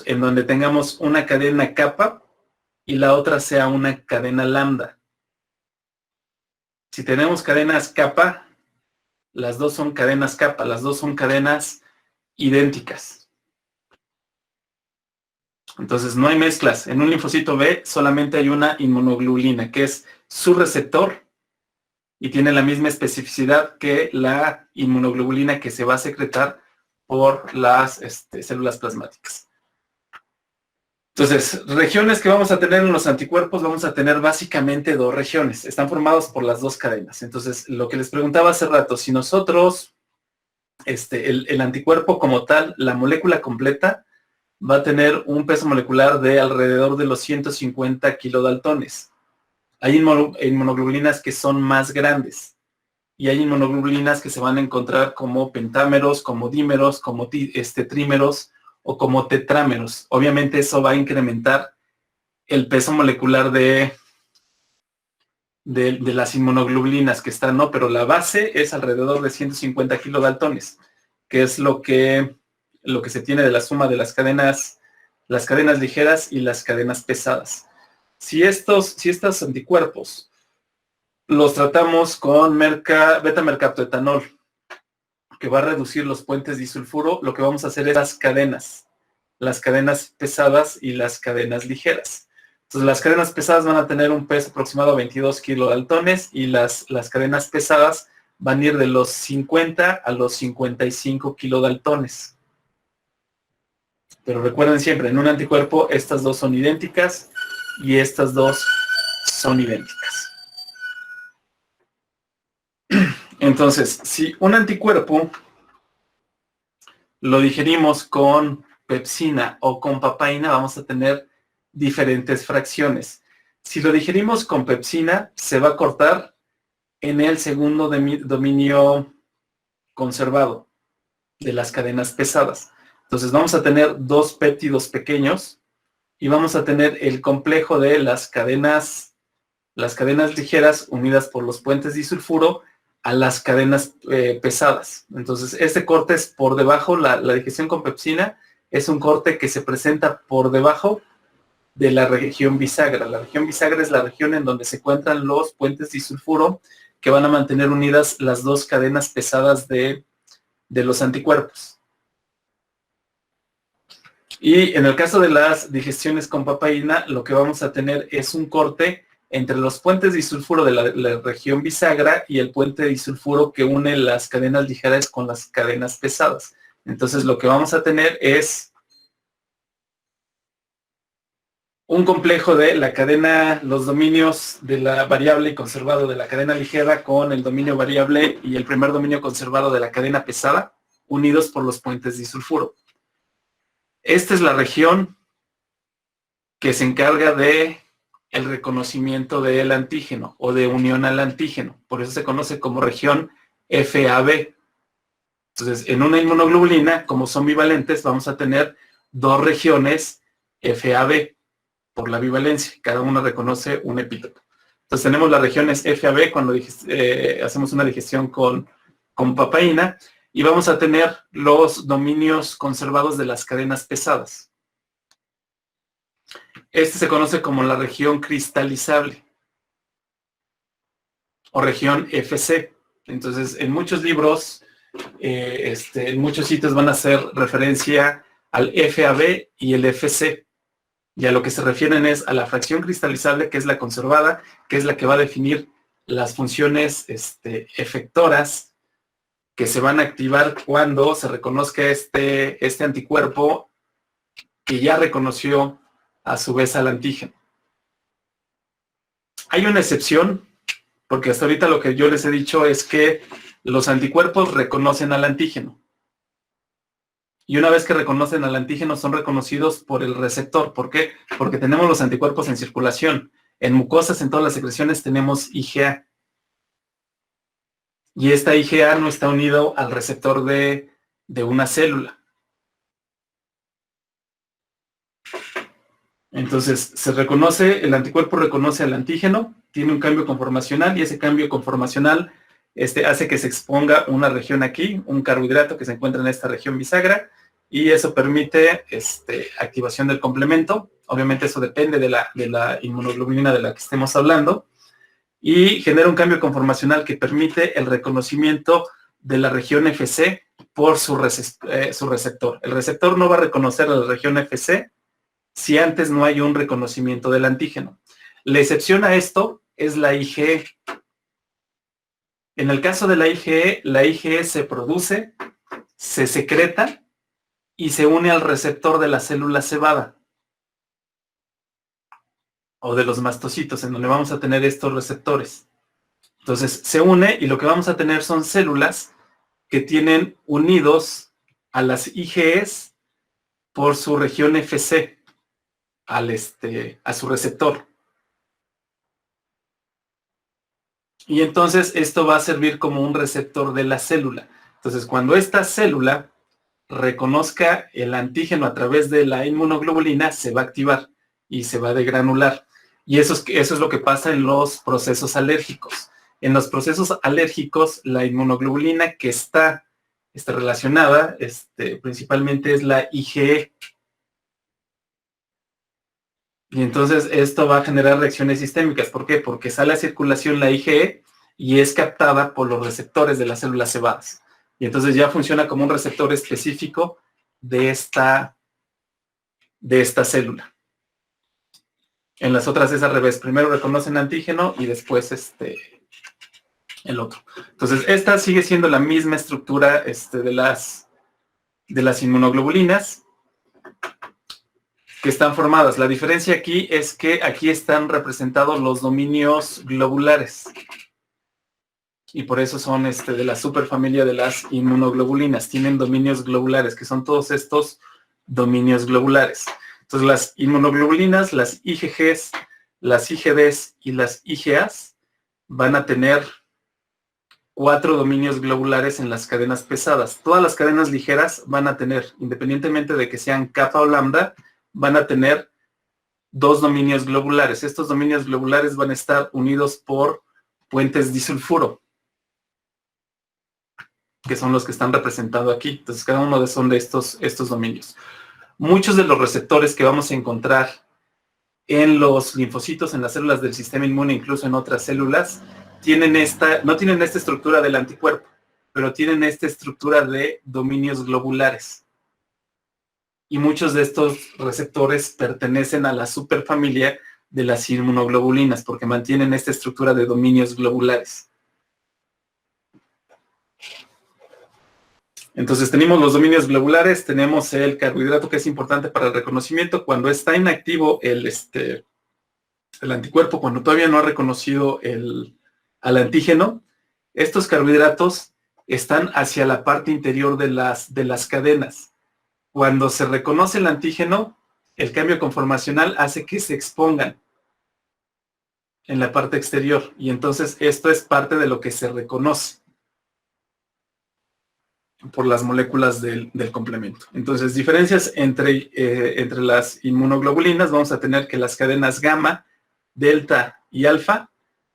en donde tengamos una cadena kappa y la otra sea una cadena lambda. Si tenemos cadenas kappa, las dos son cadenas kappa, las dos son cadenas idénticas. Entonces no hay mezclas. En un linfocito B solamente hay una inmunoglobulina, que es su receptor y tiene la misma especificidad que la inmunoglobulina que se va a secretar por las células plasmáticas. Entonces, regiones que vamos a tener en los anticuerpos, vamos a tener básicamente dos regiones. Están formados por las dos cadenas. Entonces, lo que les preguntaba hace rato, si nosotros, el anticuerpo como tal, la molécula completa, va a tener un peso molecular de alrededor de los 150 kilodaltones. Hay inmunoglobulinas que son más grandes. Y hay inmunoglobulinas que se van a encontrar como pentámeros, como dímeros, como trímeros, o como tetrámeros. Obviamente eso va a incrementar el peso molecular de las inmunoglobulinas que están, ¿no? Pero la base es alrededor de 150 kilodaltones, que es lo que se tiene de la suma de las cadenas ligeras y las cadenas pesadas. Si estos anticuerpos los tratamos con beta-mercaptoetanol, que va a reducir los puentes disulfuro, lo que vamos a hacer es las cadenas pesadas y las cadenas ligeras. Entonces las cadenas pesadas van a tener un peso aproximado a 22 kilodaltones y las cadenas pesadas van a ir de los 50 a los 55 kilodaltones. Pero recuerden siempre, en un anticuerpo estas dos son idénticas y estas dos son idénticas. Entonces, si un anticuerpo lo digerimos con pepsina o con papaína, vamos a tener diferentes fracciones. Si lo digerimos con pepsina, se va a cortar en el segundo dominio conservado de las cadenas pesadas. Entonces vamos a tener dos péptidos pequeños y vamos a tener el complejo de las cadenas ligeras unidas por los puentes disulfuro a las cadenas pesadas. Entonces, este corte es por debajo, la digestión con pepsina es un corte que se presenta por debajo de la región bisagra. La región bisagra es la región en donde se encuentran los puentes disulfuro que van a mantener unidas las dos cadenas pesadas de los anticuerpos. Y en el caso de las digestiones con papaína, lo que vamos a tener es un corte entre los puentes disulfuro de la región bisagra y el puente disulfuro que une las cadenas ligeras con las cadenas pesadas. Entonces lo que vamos a tener es un complejo de la cadena, los dominios de la variable y conservado de la cadena ligera con el dominio variable y el primer dominio conservado de la cadena pesada, unidos por los puentes disulfuro. Esta es la región que se encarga de el reconocimiento del antígeno o de unión al antígeno. Por eso se conoce como región FAB. Entonces, en una inmunoglobulina, como son bivalentes, vamos a tener dos regiones FAB por la bivalencia. Cada una reconoce un epítopo. Entonces, tenemos las regiones FAB cuando hacemos una digestión con papaína, y vamos a tener los dominios conservados de las cadenas pesadas. Este se conoce como la región cristalizable o región FC. Entonces, en muchos libros, en muchos sitios van a hacer referencia al FAB y el FC. Y a lo que se refieren es a la fracción cristalizable, que es la conservada, que es la que va a definir las funciones efectoras que se van a activar cuando se reconozca este anticuerpo que ya reconoció a su vez al antígeno. Hay una excepción, porque hasta ahorita lo que yo les he dicho es que los anticuerpos reconocen al antígeno. Y una vez que reconocen al antígeno, son reconocidos por el receptor. ¿Por qué? Porque tenemos los anticuerpos en circulación. En mucosas, en todas las secreciones, tenemos IgA. Y esta IgA no está unido al receptor de una célula. Entonces, el anticuerpo reconoce al antígeno, tiene un cambio conformacional, y ese cambio conformacional hace que se exponga una región aquí, un carbohidrato que se encuentra en esta región bisagra, y eso permite activación del complemento. Obviamente eso depende de la inmunoglobulina de la que estemos hablando, y genera un cambio conformacional que permite el reconocimiento de la región FC por su receptor. El receptor no va a reconocer a la región FC si antes no hay un reconocimiento del antígeno. La excepción a esto es la IgE. En el caso de la IgE se produce, se secreta y se une al receptor de la célula cebada o de los mastocitos, en donde vamos a tener estos receptores. Entonces se une, y lo que vamos a tener son células que tienen unidos a las IgEs por su región FC a su receptor. Y entonces esto va a servir como un receptor de la célula. Entonces, cuando esta célula reconozca el antígeno a través de la inmunoglobulina, se va a activar y se va a degranular. Y eso es lo que pasa en los procesos alérgicos. En los procesos alérgicos, la inmunoglobulina que está relacionada principalmente es la IgE. Y entonces esto va a generar reacciones sistémicas. ¿Por qué? Porque sale a circulación la IgE y es captada por los receptores de las células cebadas. Y entonces ya funciona como un receptor específico de esta célula. En las otras es al revés. Primero reconocen antígeno y después el otro. Entonces esta sigue siendo la misma estructura de las inmunoglobulinas que están formadas. La diferencia aquí es que aquí están representados los dominios globulares. Y por eso son de la superfamilia de las inmunoglobulinas. Tienen dominios globulares, que son todos estos dominios globulares. Entonces las inmunoglobulinas, las IgGs, las IgDs y las IgAs van a tener 4 dominios globulares en las cadenas pesadas. Todas las cadenas ligeras van a tener, independientemente de que sean kappa o lambda, van a tener 2 dominios globulares. Estos dominios globulares van a estar unidos por puentes disulfuro, que son los que están representados aquí. Entonces cada uno son de estos dominios. Muchos de los receptores que vamos a encontrar en los linfocitos, en las células del sistema inmune, incluso en otras células, no tienen esta estructura del anticuerpo, pero tienen esta estructura de dominios globulares. Y muchos de estos receptores pertenecen a la superfamilia de las inmunoglobulinas, porque mantienen esta estructura de dominios globulares. Entonces tenemos los dominios globulares, tenemos el carbohidrato, que es importante para el reconocimiento. Cuando está inactivo el anticuerpo, cuando todavía no ha reconocido al antígeno, estos carbohidratos están hacia la parte interior de las cadenas. Cuando se reconoce el antígeno, el cambio conformacional hace que se expongan en la parte exterior, y entonces esto es parte de lo que se reconoce por las moléculas del complemento. Entonces, diferencias entre las inmunoglobulinas, vamos a tener que las cadenas gamma, delta y alfa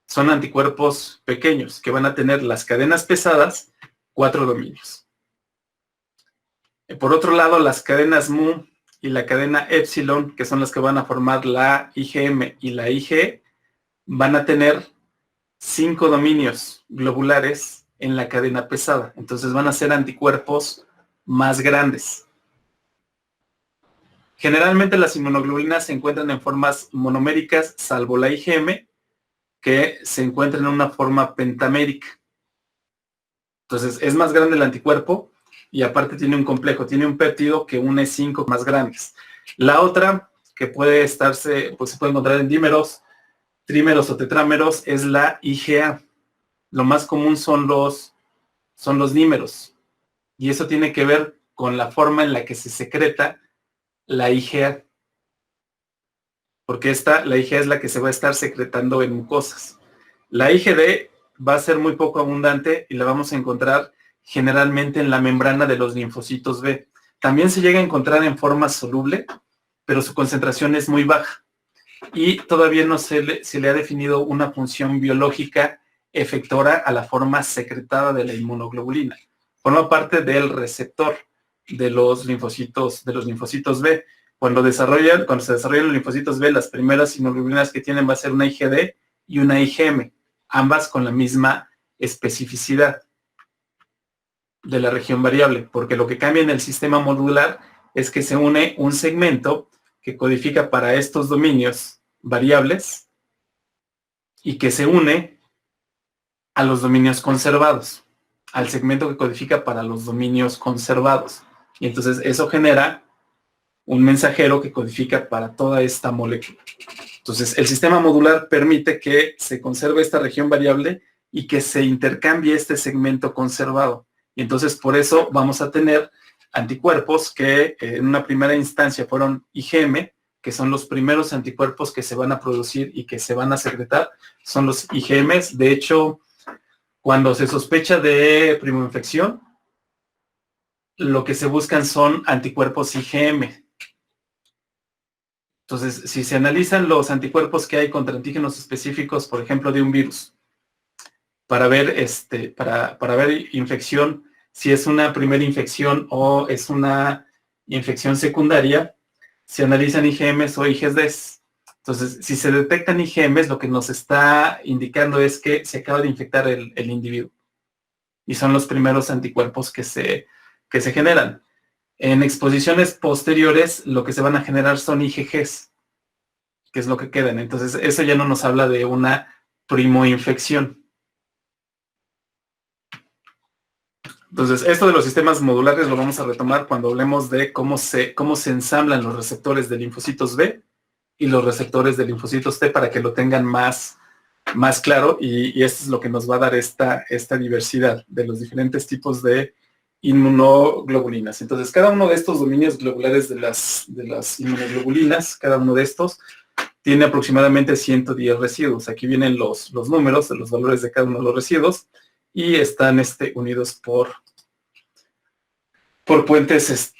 son anticuerpos pequeños, que van a tener las cadenas pesadas 4 dominios. Por otro lado, las cadenas mu y la cadena epsilon, que son las que van a formar la IgM y la IgE, van a tener 5 dominios globulares en la cadena pesada. Entonces van a ser anticuerpos más grandes. Generalmente las inmunoglobulinas se encuentran en formas monoméricas, salvo la IgM, que se encuentra en una forma pentamérica. Entonces es más grande el anticuerpo y aparte tiene un complejo, tiene un péptido que une 5 más grandes. La otra, que puede estarse, pues se puede encontrar en dímeros, trímeros o tetrámeros, es la IgA. Lo más común son los dímeros. Y eso tiene que ver con la forma en la que se secreta la IgA. Porque la IgA es la que se va a estar secretando en mucosas. La IgD va a ser muy poco abundante y la vamos a encontrar generalmente en la membrana de los linfocitos B. También se llega a encontrar en forma soluble, pero su concentración es muy baja. Y todavía no se le ha definido una función biológica efectora a la forma secretada de la inmunoglobulina. Forma parte del receptor de los linfocitos B. Cuando se desarrollan los linfocitos B, las primeras inmunoglobulinas que tienen va a ser una IgD y una IgM, ambas con la misma especificidad de la región variable, porque lo que cambia en el sistema modular es que se une un segmento que codifica para estos dominios variables y que se une a los dominios conservados, al segmento que codifica para los dominios conservados. Y entonces eso genera un mensajero que codifica para toda esta molécula. Entonces el sistema modular permite que se conserve esta región variable y que se intercambie este segmento conservado. Y entonces por eso vamos a tener anticuerpos que en una primera instancia fueron IgM, que son los primeros anticuerpos que se van a producir y que se van a secretar, son los IgMs. De hecho, cuando se sospecha de primoinfección, lo que se buscan son anticuerpos IgM. Entonces, si se analizan los anticuerpos que hay contra antígenos específicos, por ejemplo, de un virus, para ver para ver infección, si es una primera infección o es una infección secundaria, se analizan IgMs o IgDs. Entonces, si se detectan IgMs, lo que nos está indicando es que se acaba de infectar el individuo. Y son los primeros anticuerpos que se generan. En exposiciones posteriores, lo que se van a generar son IgGs, que es lo que quedan. Entonces, eso ya no nos habla de una primoinfección. Entonces, esto de los sistemas modulares lo vamos a retomar cuando hablemos de cómo se ensamblan los receptores de linfocitos B y los receptores de linfocitos T, para que lo tengan más claro, y esto es lo que nos va a dar esta diversidad de los diferentes tipos de inmunoglobulinas. Entonces, cada uno de estos dominios globulares de las inmunoglobulinas, cada uno de estos, tiene aproximadamente 110 residuos. Aquí vienen los números de los valores de cada uno de los residuos y están unidos por puentes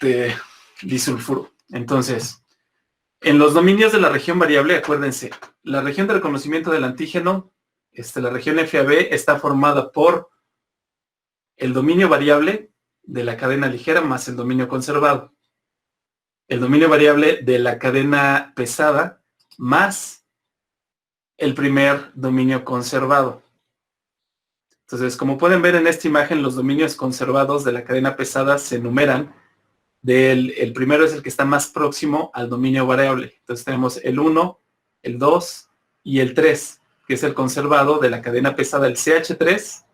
disulfuro. Entonces, en los dominios de la región variable, acuérdense, la región de reconocimiento del antígeno, la región FAB, está formada por el dominio variable de la cadena ligera más el dominio conservado. El dominio variable de la cadena pesada más el primer dominio conservado. Entonces, como pueden ver en esta imagen, los dominios conservados de la cadena pesada se enumeran. El primero es el que está más próximo al dominio variable. Entonces tenemos el 1, el 2 y el 3, que es el conservado de la cadena pesada. El CH3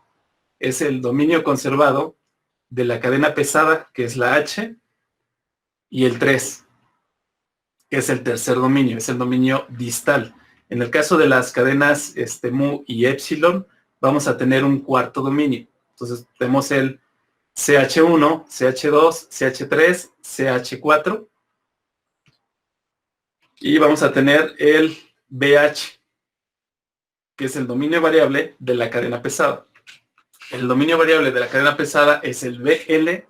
es el dominio conservado de la cadena pesada, que es la H, y el 3, que es el tercer dominio, es el dominio distal. En el caso de las cadenas mu y epsilon, vamos a tener un cuarto dominio. Entonces tenemos el CH1, CH2, CH3, CH4. Y vamos a tener el BH, que es el dominio variable de la cadena pesada. El dominio variable de la cadena pesada es el BL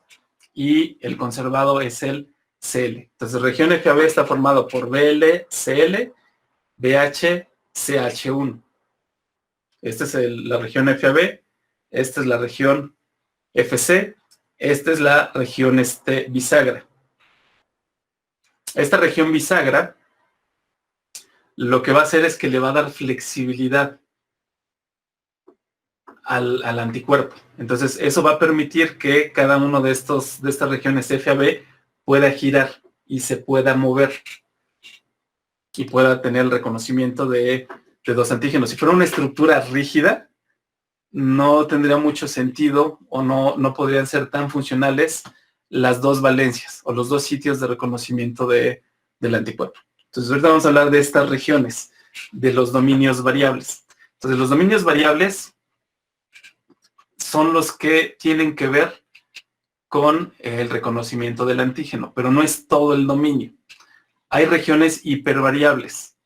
y el conservado es el CL. Entonces, región FAB está formado por BL, CL, BH, CH1. Esta es la región FAB, esta es la región FC, esta es la región bisagra. Esta región bisagra lo que va a hacer es que le va a dar flexibilidad al anticuerpo. Entonces, eso va a permitir que cada uno de estas regiones FAB pueda girar y se pueda mover y pueda tener el reconocimiento de dos antígenos. Si fuera una estructura rígida, no tendría mucho sentido o no podrían ser tan funcionales las dos valencias o los dos sitios de reconocimiento del anticuerpo. Entonces, ahorita vamos a hablar de estas regiones, de los dominios variables. Entonces, los dominios variables son los que tienen que ver con el reconocimiento del antígeno, pero no es todo el dominio. Hay regiones hipervariables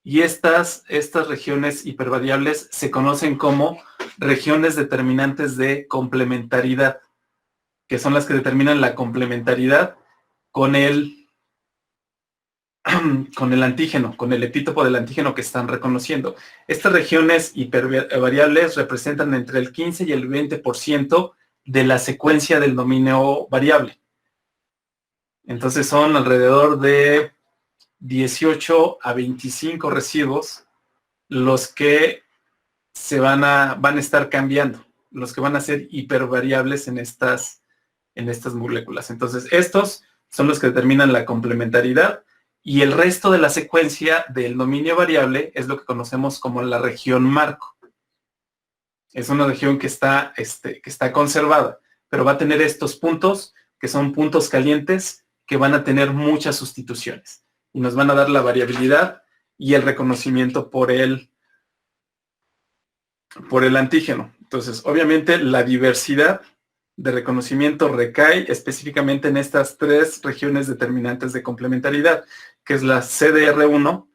y estas regiones hipervariables se conocen como regiones determinantes de complementariedad, que son las que determinan la complementariedad con el antígeno, con el epítopo del antígeno que están reconociendo. Estas regiones hipervariables representan entre el 15 y el 20% de la secuencia del dominio variable. Entonces son alrededor de 18 a 25 residuos los que van a estar cambiando, los que van a ser hipervariables en estas moléculas. Entonces, estos son los que determinan la complementariedad y el resto de la secuencia del dominio variable es lo que conocemos como la región marco. Es una región que está conservada, pero va a tener estos puntos que son puntos calientes que van a tener muchas sustituciones y nos van a dar la variabilidad y el reconocimiento por el antígeno. Entonces, obviamente, la diversidad de reconocimiento recae específicamente en estas tres regiones determinantes de complementariedad, que es la CDR1,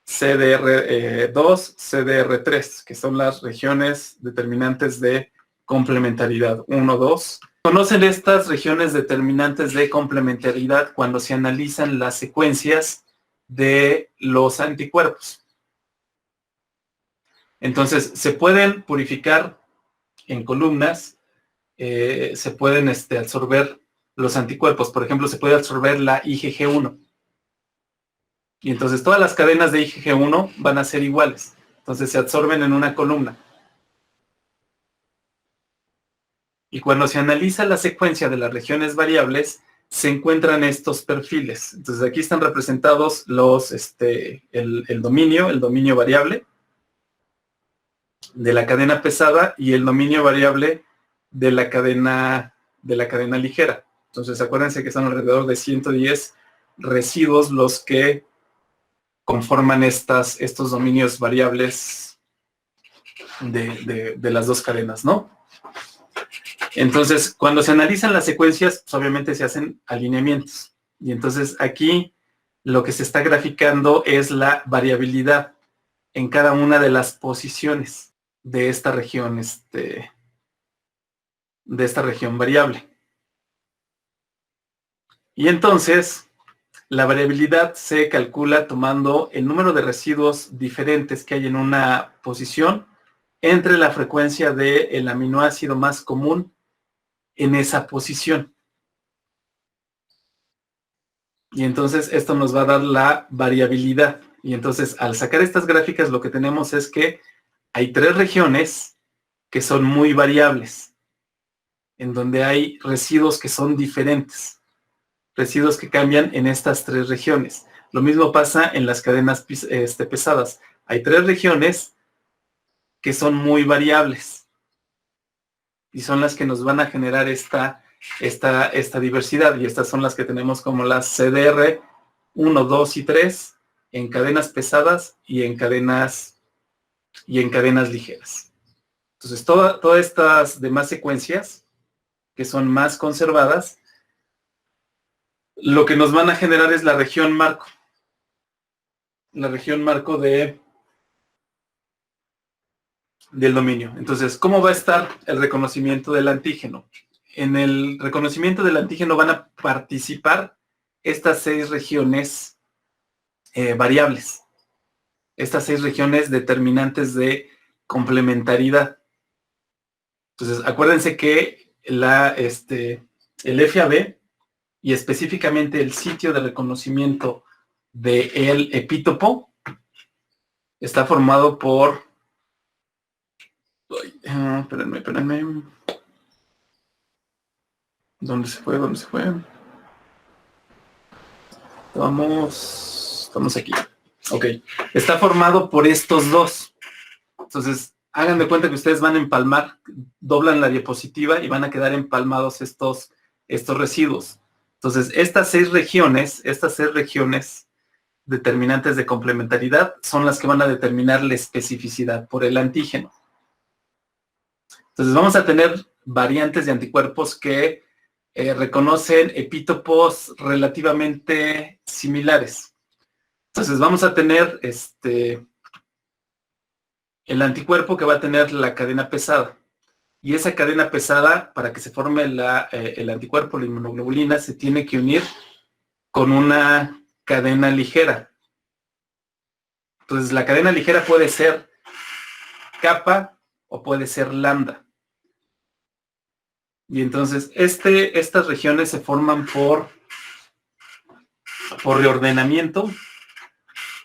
CDR2, CDR3, que son las regiones determinantes de complementariedad 1, 2. Conocen estas regiones determinantes de complementariedad cuando se analizan las secuencias de los anticuerpos. Entonces, se pueden purificar en columnas, se pueden absorber los anticuerpos. Por ejemplo, se puede absorber la IgG1. Y entonces todas las cadenas de IgG1 van a ser iguales. Entonces se absorben en una columna. Y cuando se analiza la secuencia de las regiones variables, se encuentran estos perfiles. Entonces aquí están representados el dominio variable de la cadena pesada y el dominio variable de la cadena ligera. Entonces acuérdense que son alrededor de 110 residuos los que conforman estos dominios variables de las dos cadenas, ¿no? Entonces, cuando se analizan las secuencias, pues obviamente se hacen alineamientos. Y entonces aquí lo que se está graficando es la variabilidad en cada una de las posiciones de esta región, de esta región variable. Y entonces, la variabilidad se calcula tomando el número de residuos diferentes que hay en una posición entre la frecuencia del aminoácido más común en esa posición. Y entonces esto nos va a dar la variabilidad. Y entonces al sacar estas gráficas lo que tenemos es que hay tres regiones que son muy variables, en donde hay residuos que son diferentes. Residuos que cambian en estas tres regiones. Lo mismo pasa en las cadenas pesadas. Hay tres regiones que son muy variables y son las que nos van a generar esta diversidad, y estas son las que tenemos como las CDR 1, 2 y 3 en cadenas pesadas y en cadenas ligeras. Entonces, todas estas demás secuencias que son más conservadas, lo que nos van a generar es la región marco. la región marco del dominio. Entonces, ¿cómo va a estar el reconocimiento del antígeno? En el reconocimiento del antígeno van a participar estas 6 regiones variables, estas 6 regiones determinantes de complementariedad. Entonces, acuérdense que el FAB y específicamente el sitio de reconocimiento del epítopo está formado por... espérenme. ¿Dónde se fue? Estamos aquí. Ok. Está formado por estos dos. Entonces, hagan de cuenta que ustedes van a empalmar, doblan la diapositiva y van a quedar empalmados estos residuos. Entonces, estas 6 regiones determinantes de complementariedad son las que van a determinar la especificidad por el antígeno. Entonces, vamos a tener variantes de anticuerpos que reconocen epítopos relativamente similares. Entonces, vamos a tener el anticuerpo que va a tener la cadena pesada. Y esa cadena pesada, para que se forme el anticuerpo, la inmunoglobulina, se tiene que unir con una cadena ligera. Entonces, la cadena ligera puede ser kappa o puede ser lambda. Y entonces, estas regiones se forman por reordenamiento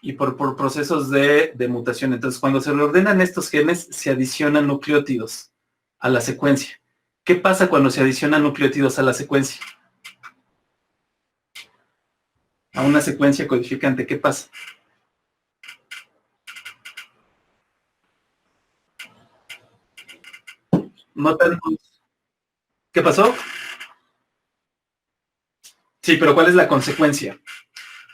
y por procesos de mutación. Entonces, cuando se reordenan estos genes, se adicionan nucleótidos a la secuencia. ¿Qué pasa cuando se adicionan nucleótidos a la secuencia? A una secuencia codificante, ¿qué pasa? ¿Notan? ¿Qué pasó? Sí, pero ¿cuál es la consecuencia?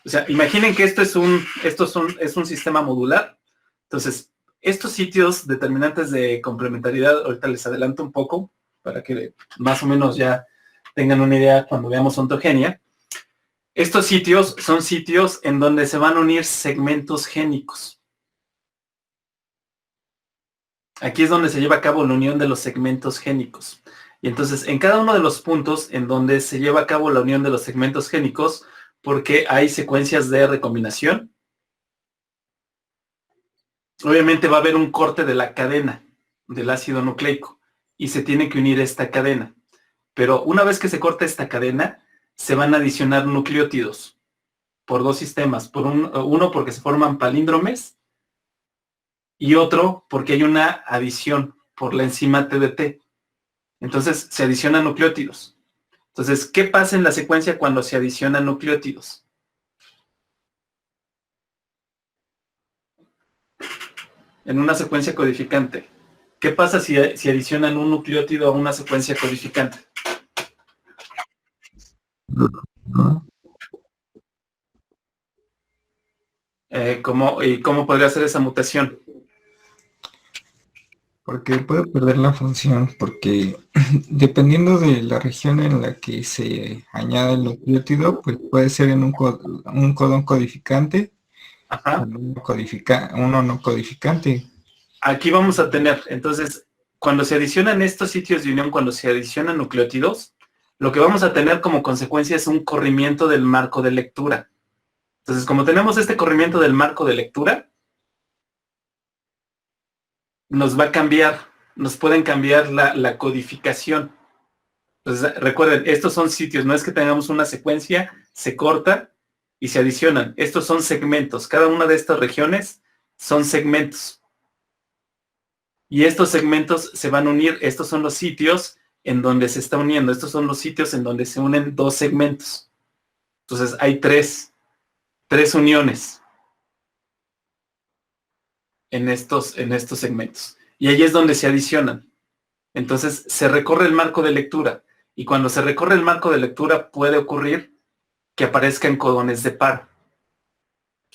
O sea, imaginen que esto es un sistema modular. Entonces, estos sitios determinantes de complementariedad, ahorita les adelanto un poco para que más o menos ya tengan una idea cuando veamos ontogenia. Estos sitios son sitios en donde se van a unir segmentos génicos. Aquí es donde se lleva a cabo la unión de los segmentos génicos. Y entonces, en cada uno de los puntos en donde se lleva a cabo la unión de los segmentos génicos, porque hay secuencias de recombinación, obviamente va a haber un corte de la cadena del ácido nucleico y se tiene que unir esta cadena. Pero una vez que se corta esta cadena, se van a adicionar nucleótidos por 2 sistemas. Uno porque se forman palíndromes y otro porque hay una adición por la enzima TDT. Entonces se adicionan nucleótidos. Entonces, ¿qué pasa en la secuencia cuando se adicionan nucleótidos? En una secuencia codificante. ¿Qué pasa si adicionan un nucleótido a una secuencia codificante? ¿Cómo podría ser esa mutación? Porque puede perder la función, porque dependiendo de la región en la que se añade el nucleótido, pues puede ser en un codón codificante, Ajá. uno no codificante. Aquí vamos a tener, entonces, cuando se adicionan estos sitios de unión, cuando se adicionan nucleótidos, lo que vamos a tener como consecuencia es un corrimiento del marco de lectura. Entonces, como tenemos este corrimiento del marco de lectura, nos va a cambiar, nos pueden cambiar la codificación. Entonces, recuerden, estos son sitios, no es que tengamos una secuencia, se corta y se adicionan. Estos son segmentos, cada una de estas regiones son segmentos. Y estos segmentos se van a unir, estos son los sitios en donde se está uniendo, estos son los sitios en donde se unen 2 segmentos. Entonces, hay tres uniones en estos segmentos. Y ahí es donde se adicionan. Entonces, se recorre el marco de lectura. Y cuando se recorre el marco de lectura, puede ocurrir que aparezcan codones de par.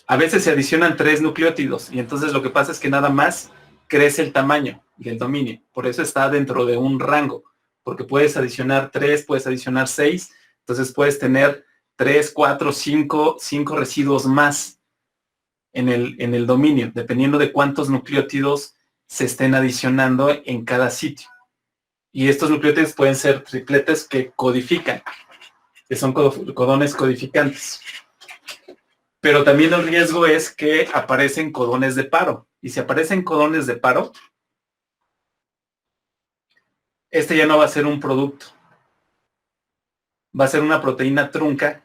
A veces se adicionan 3 nucleótidos. Y entonces lo que pasa es que nada más crece el tamaño del dominio. Por eso está dentro de un rango. Porque puedes adicionar 3, puedes adicionar 6. Entonces puedes tener 3, 4, 5 residuos más. en el dominio, dependiendo de cuántos nucleótidos se estén adicionando en cada sitio. Y estos nucleótidos pueden ser tripletes que codifican, que son codones codificantes. Pero también el riesgo es que aparecen codones de paro. Y si aparecen codones de paro, este ya no va a ser un producto. Va a ser una proteína trunca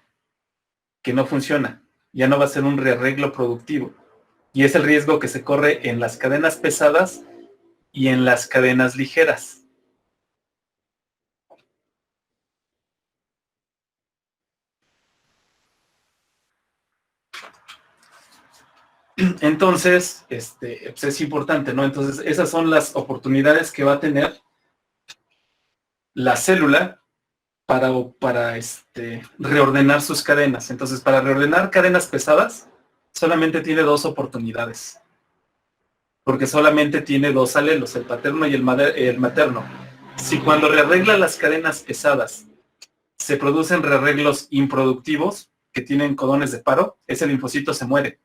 que no funciona. Ya no va a ser un rearreglo productivo. Y es el riesgo que se corre en las cadenas pesadas y en las cadenas ligeras. Entonces, pues es importante, ¿no? Entonces, esas son las oportunidades que va a tener la célula para reordenar sus cadenas. Entonces, para reordenar cadenas pesadas, solamente tiene dos oportunidades. Porque solamente tiene dos alelos, el paterno y el materno. Si cuando rearregla las cadenas pesadas se producen rearreglos improductivos que tienen codones de paro, ese linfocito se muere.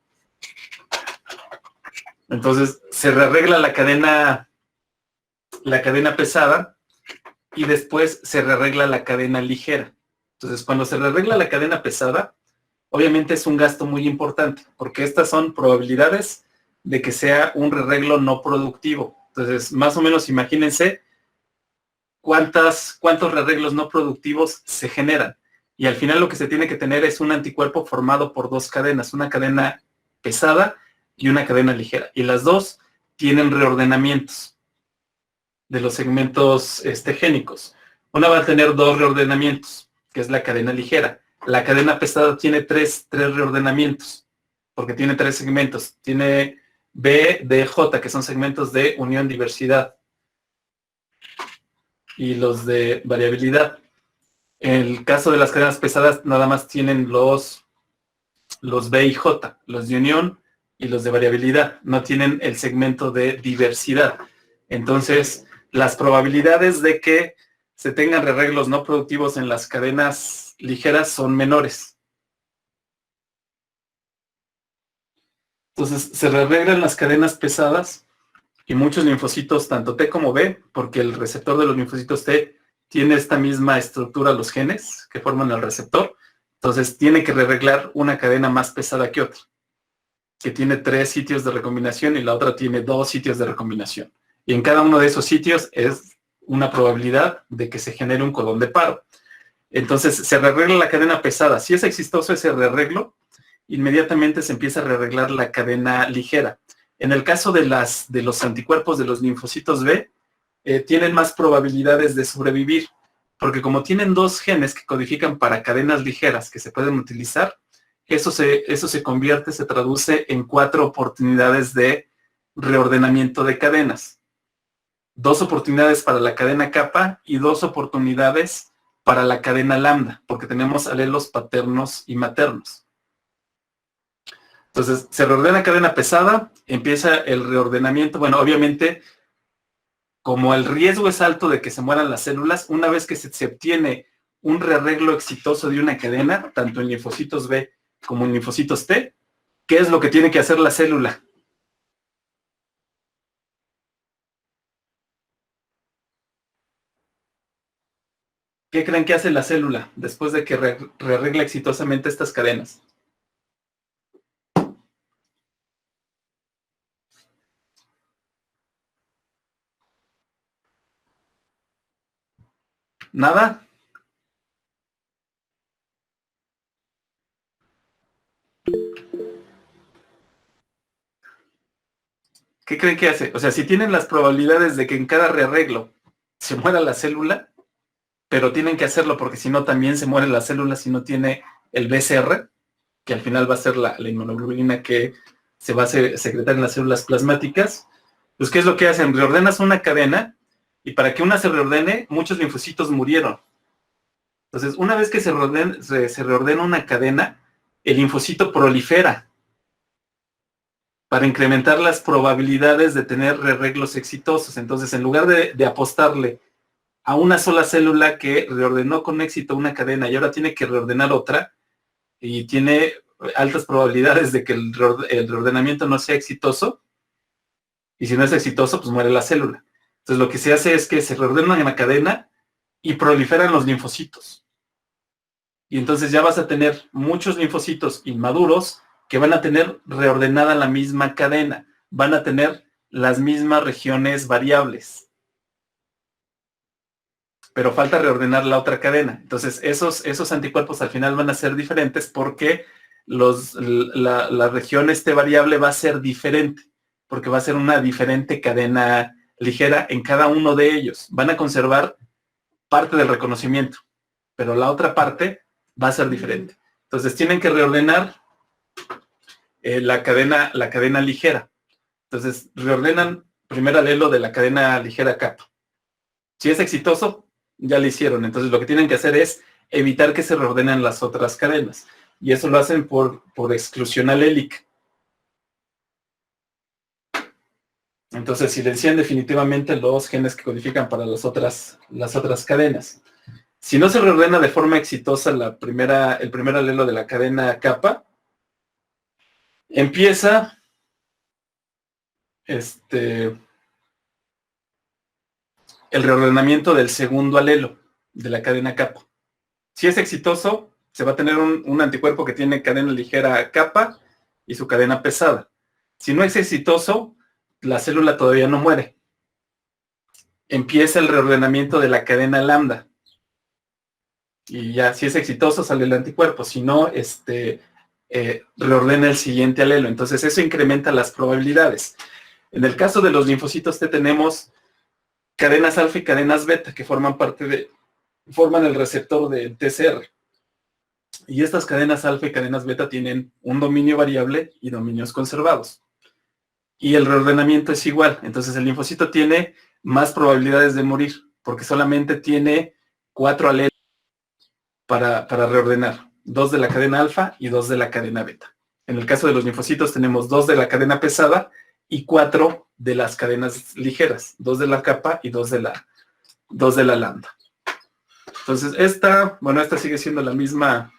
Entonces, se rearregla la cadena pesada y después se rearregla la cadena ligera. Entonces, cuando se rearregla la cadena pesada, obviamente es un gasto muy importante, porque estas son probabilidades de que sea un rearreglo no productivo. Entonces, más o menos imagínense cuántos rearreglos no productivos se generan. Y al final lo que se tiene que tener es un anticuerpo formado por dos cadenas, una cadena pesada y una cadena ligera. Y las dos tienen reordenamientos de los segmentos génicos. Una va a tener dos reordenamientos, que es la cadena ligera. La cadena pesada tiene tres reordenamientos, porque tiene tres segmentos. Tiene B, D, J, que son segmentos de unión-diversidad. Y los de variabilidad. En el caso de las cadenas pesadas, nada más tienen los B y J, los de unión y los de variabilidad. No tienen el segmento de diversidad. Entonces, las probabilidades de que se tengan rearreglos no productivos en las cadenas ligeras son menores. Entonces, se rearreglan las cadenas pesadas y muchos linfocitos, tanto T como B, porque el receptor de los linfocitos T tiene esta misma estructura, los genes que forman el receptor. Entonces, tiene que rearreglar una cadena más pesada que otra, que tiene 3 sitios de recombinación y la otra tiene 2 sitios de recombinación. Y en cada uno de esos sitios es una probabilidad de que se genere un codón de paro. Entonces, se rearregla la cadena pesada. Si es exitoso ese rearreglo, inmediatamente se empieza a rearreglar la cadena ligera. En el caso de los anticuerpos de los linfocitos B, tienen más probabilidades de sobrevivir, porque como tienen 2 genes que codifican para cadenas ligeras que se pueden utilizar, eso se convierte, se traduce en 4 oportunidades de reordenamiento de cadenas. 2 oportunidades para la cadena kappa y 2 oportunidades para la cadena lambda, porque tenemos alelos paternos y maternos. Entonces, se reordena cadena pesada, empieza el reordenamiento. Bueno, obviamente, como el riesgo es alto de que se mueran las células, una vez que se obtiene un rearreglo exitoso de una cadena, tanto en linfocitos B como en linfocitos T, ¿qué es lo que tiene que hacer la célula? ¿Qué creen que hace la célula después de que rearregla exitosamente estas cadenas? ¿Nada? ¿Qué creen que hace? O sea, si tienen las probabilidades de que en cada rearreglo se muera la célula, pero tienen que hacerlo porque si no también se muere la célula si no tiene el BCR, que al final va a ser la inmunoglobulina que se va a secretar en las células plasmáticas. Pues, ¿qué es lo que hacen? Reordenas una cadena y para que una se reordene, muchos linfocitos murieron. Entonces, una vez que se reordena una cadena, el linfocito prolifera para incrementar las probabilidades de tener rearreglos exitosos. Entonces, en lugar de apostarle a una sola célula que reordenó con éxito una cadena y ahora tiene que reordenar otra, y tiene altas probabilidades de que el reordenamiento no sea exitoso, y si no es exitoso, pues muere la célula. Entonces lo que se hace es que se reordenan en la cadena y proliferan los linfocitos. Y entonces ya vas a tener muchos linfocitos inmaduros que van a tener reordenada la misma cadena, van a tener las mismas regiones variables. Pero falta reordenar la otra cadena. Entonces esos anticuerpos al final van a ser diferentes porque la región variable va a ser diferente, porque va a ser una diferente cadena ligera en cada uno de ellos. Van a conservar parte del reconocimiento, pero la otra parte va a ser diferente. Entonces tienen que reordenar la cadena ligera. Entonces reordenan primer alelo de la cadena ligera kappa. Si es exitoso, ya lo hicieron. Entonces lo que tienen que hacer es evitar que se reordenen las otras cadenas. Y eso lo hacen por exclusión alélica. Entonces silencian definitivamente los genes que codifican para las otras cadenas. Si no se reordena de forma exitosa el primer alelo de la cadena kappa, empieza el reordenamiento del segundo alelo de la cadena kappa. Si es exitoso, se va a tener un anticuerpo que tiene cadena ligera kappa y su cadena pesada. Si no es exitoso, la célula todavía no muere. Empieza el reordenamiento de la cadena lambda. Y ya, si es exitoso, sale el anticuerpo. Si no, reordena el siguiente alelo. Entonces, eso incrementa las probabilidades. En el caso de los linfocitos T tenemos cadenas alfa y cadenas beta que forman el receptor del TCR. Y estas cadenas alfa y cadenas beta tienen un dominio variable y dominios conservados. Y el reordenamiento es igual. Entonces, el linfocito tiene más probabilidades de morir porque solamente tiene 4 alelos para reordenar. 2 de la cadena alfa y 2 de la cadena beta. En el caso de los linfocitos tenemos 2 de la cadena pesada y 4 de las cadenas ligeras. 2 de la kappa y 2 de la lambda. Entonces esta sigue siendo la misma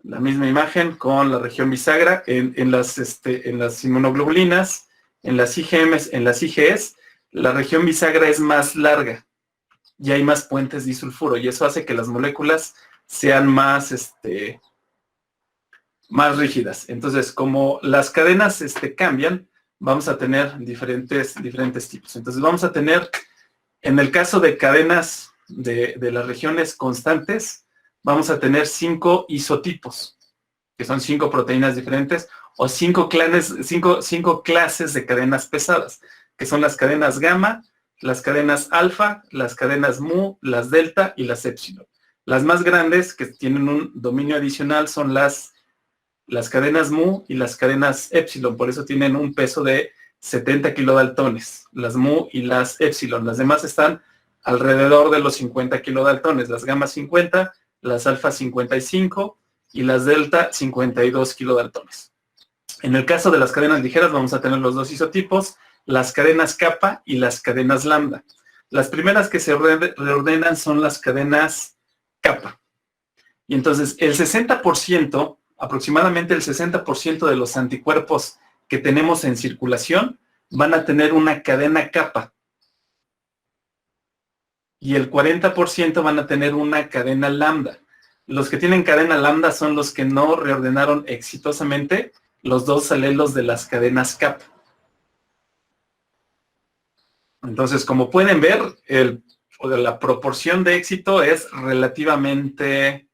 imagen con la región bisagra en las inmunoglobulinas, en las IgMs, en las IgEs. La región bisagra es más larga y hay más puentes disulfuro y eso hace que las moléculas sean más rígidas. Entonces, como las cadenas cambian, vamos a tener diferentes tipos. Entonces, vamos a tener, en el caso de cadenas de las regiones constantes, vamos a tener 5 isotipos, que son 5 proteínas diferentes, o 5 clases de cadenas pesadas, que son las cadenas gamma, las cadenas alfa, las cadenas mu, las delta y las épsilon. Las más grandes, que tienen un dominio adicional, son las cadenas mu y las cadenas épsilon. Por eso tienen un peso de 70 kilodaltones, las mu y las épsilon. Las demás están alrededor de los 50 kilodaltones. Las gamma 50, las alfa 55 y las delta 52 kilodaltones. En el caso de las cadenas ligeras vamos a tener los dos isotipos, las cadenas kappa y las cadenas lambda. Las primeras que se reordenan son las cadenas kappa. Y entonces el 60%, aproximadamente el 60% de los anticuerpos que tenemos en circulación van a tener una cadena kappa. Y el 40% van a tener una cadena lambda. Los que tienen cadena lambda son los que no reordenaron exitosamente los 2 alelos de las cadenas kappa. Entonces, como pueden ver, la proporción de éxito es relativamente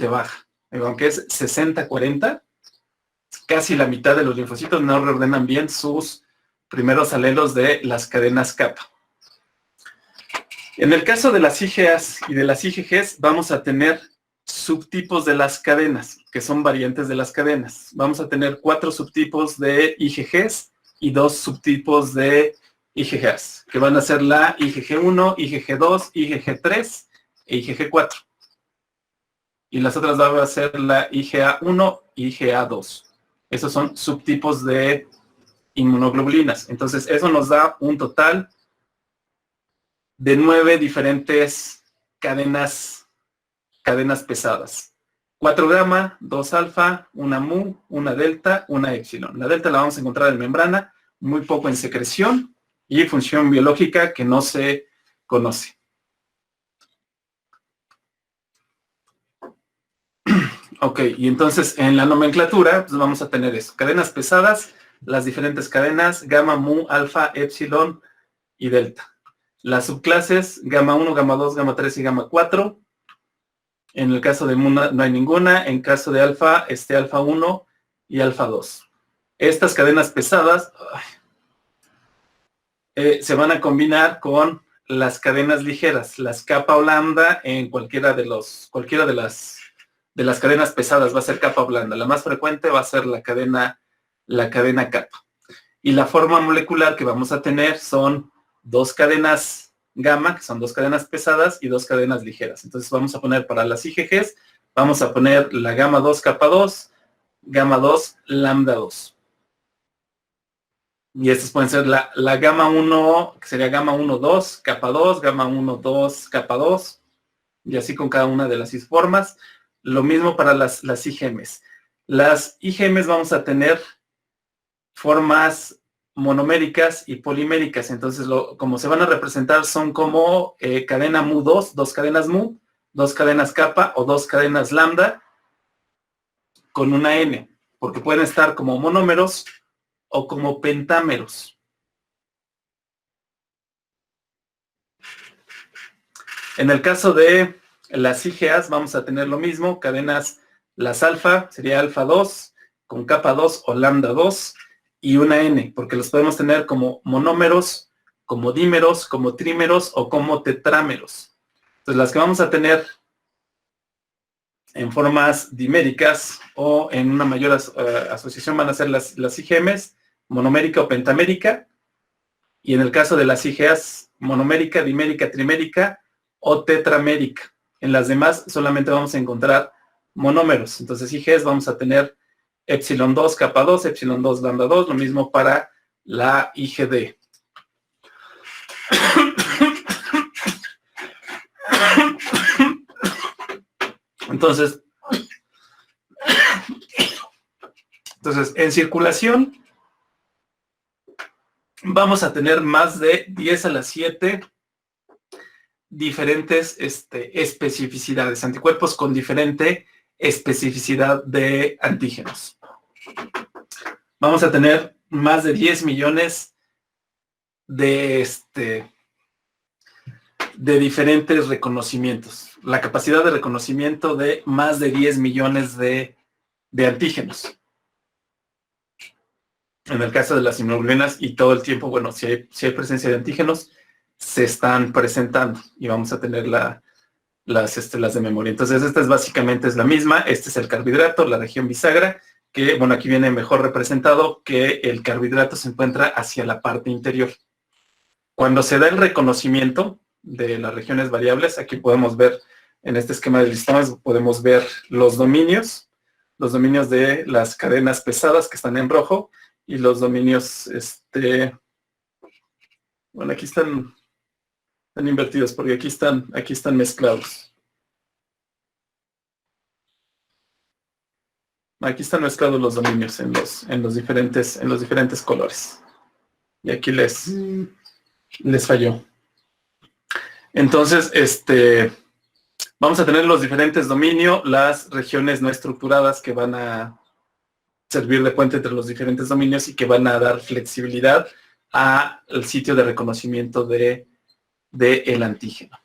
baja. Aunque es 60-40, casi la mitad de los linfocitos no reordenan bien sus primeros alelos de las cadenas kappa. En el caso de las IgAs y de las IgGs, vamos a tener subtipos de las cadenas, que son variantes de las cadenas. Vamos a tener 4 subtipos de IgGs y 2 subtipos de IgGas, que van a ser la IgG1, IgG2, IgG3 e IgG4. Y las otras van a ser la IgA1 y IgA2. Esos son subtipos de inmunoglobulinas. Entonces, eso nos da un total de 9 diferentes cadenas pesadas. 4 gamma, 2 alfa, una mu, una delta, una epsilon. La delta la vamos a encontrar en membrana, muy poco en secreción y función biológica que no se conoce. Ok, y entonces en la nomenclatura pues vamos a tener eso. Cadenas pesadas, las diferentes cadenas, gamma, mu, alfa, epsilon y delta. Las subclases, gamma 1, gamma 2, gamma 3 y gamma 4. En el caso de mu no hay ninguna. En caso de alfa, alfa 1 y alfa 2. Estas cadenas pesadas se van a combinar con las cadenas ligeras, las kappa o lambda en cualquiera de las cadenas pesadas va a ser kappa o lambda. La más frecuente va a ser la cadena kappa. Y la forma molecular que vamos a tener son 2 cadenas gamma, que son 2 cadenas pesadas, y 2 cadenas ligeras. Entonces vamos a poner para las IgGs, vamos a poner la gamma 2 kappa 2, gamma 2 lambda 2. Y estas pueden ser la gamma 1, que sería gamma 1 2 kappa 2, gamma 1 2 kappa 2, y así con cada una de las isformas. Lo mismo para las IgMs. Las IgMs vamos a tener formas monoméricas y poliméricas. Entonces, como se van a representar, son como cadena mu2, 2 cadenas mu, 2 cadenas kappa o 2 cadenas lambda con una N, porque pueden estar como monómeros o como pentámeros. En el caso de las IgAs vamos a tener lo mismo, cadenas, las alfa, sería alfa 2, con kappa 2 o lambda 2, y una N, porque los podemos tener como monómeros, como dímeros, como trímeros o como tetrámeros. Entonces las que vamos a tener en formas diméricas o en una mayor asociación van a ser las IgMs, monomérica o pentamérica, y en el caso de las IgAs, monomérica, dimérica, trimérica o tetramérica. En las demás solamente vamos a encontrar monómeros. Entonces IgS vamos a tener epsilon 2 kappa 2, epsilon 2 lambda 2, lo mismo para la IgD. Entonces, en circulación vamos a tener más de 10 a la 7 diferentes especificidades, anticuerpos con diferente especificidad de antígenos. Vamos a tener más de 10 millones de diferentes reconocimientos. La capacidad de reconocimiento de más de 10 millones de antígenos. En el caso de las inmunoglobulinas y todo el tiempo, bueno, si hay presencia de antígenos, se están presentando y vamos a tener las de memoria. Entonces, esta básicamente es la misma. Este es el carbohidrato, la región bisagra, que, bueno, aquí viene mejor representado que el carbohidrato se encuentra hacia la parte interior. Cuando se da el reconocimiento de las regiones variables, aquí podemos ver, en este esquema de listones, podemos ver los dominios de las cadenas pesadas que están en rojo, y los dominios, bueno, aquí están invertidos porque aquí están mezclados. Aquí están mezclados los dominios en los diferentes colores. Y aquí les falló. Entonces, vamos a tener los diferentes dominios, las regiones no estructuradas que van a servir de puente entre los diferentes dominios y que van a dar flexibilidad al sitio de reconocimiento del antígeno.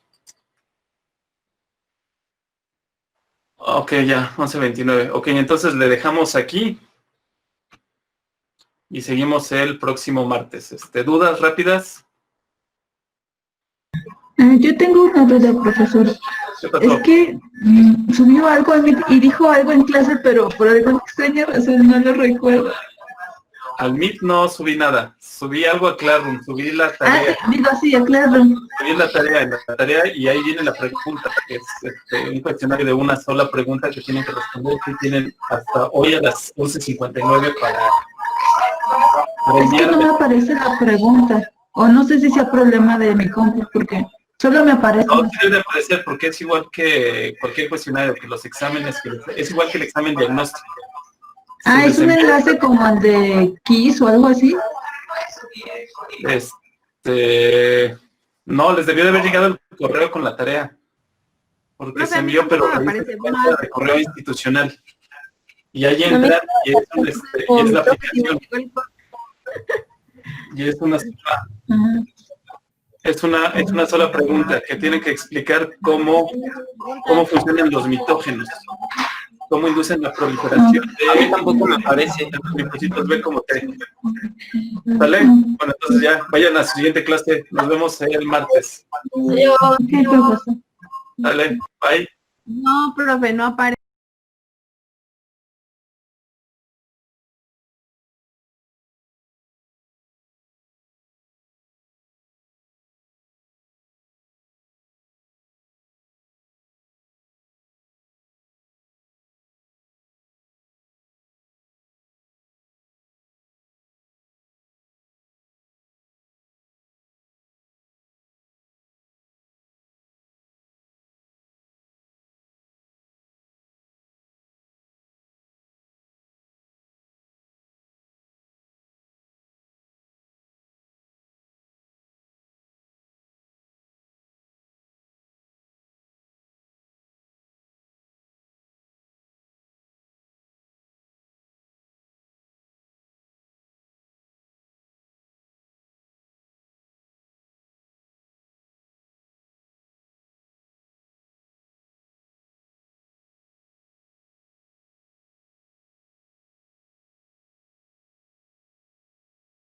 Ok, ya, 11:29. Ok, entonces le dejamos aquí y seguimos el próximo martes. ¿Dudas rápidas? Yo tengo una duda, profesor. ¿Qué pasó? Es que subió algo y dijo algo en clase, pero por alguna extraña razón no lo recuerdo. Al Meet no subí nada. Subí algo a Classroom, subí la tarea. Digo así, aclaro. Subí la tarea y ahí viene la pregunta, que es un cuestionario de una sola pregunta que tienen que responder, que tienen hasta hoy a las 11:59 para Es que no me aparece la pregunta. O no sé si sea problema de mi compu, porque Solo me aparece. No, sí debe aparecer porque es igual que cualquier cuestionario, que los exámenes, es igual que el examen diagnóstico. Ah, Se es un desempeña- enlace como el de KISS o algo así. No, les debió de haber llegado el correo con la tarea. Porque Profe, se a mí envió, pero tampoco me revisen aparece su cuenta más. de correo institucional. Y ahí A mí- entran y es la aplicación. Y es una Ajá. Es una sola pregunta que tiene que explicar cómo funcionan los mitógenos, cómo inducen la proliferación A mí de tampoco me aparece. los linfocitos B como T. ¿Sale? Bueno, entonces ya, vayan a la siguiente clase. Nos vemos el martes. Sí, profesor. ¿Sale? Bye. No, profe, no aparece.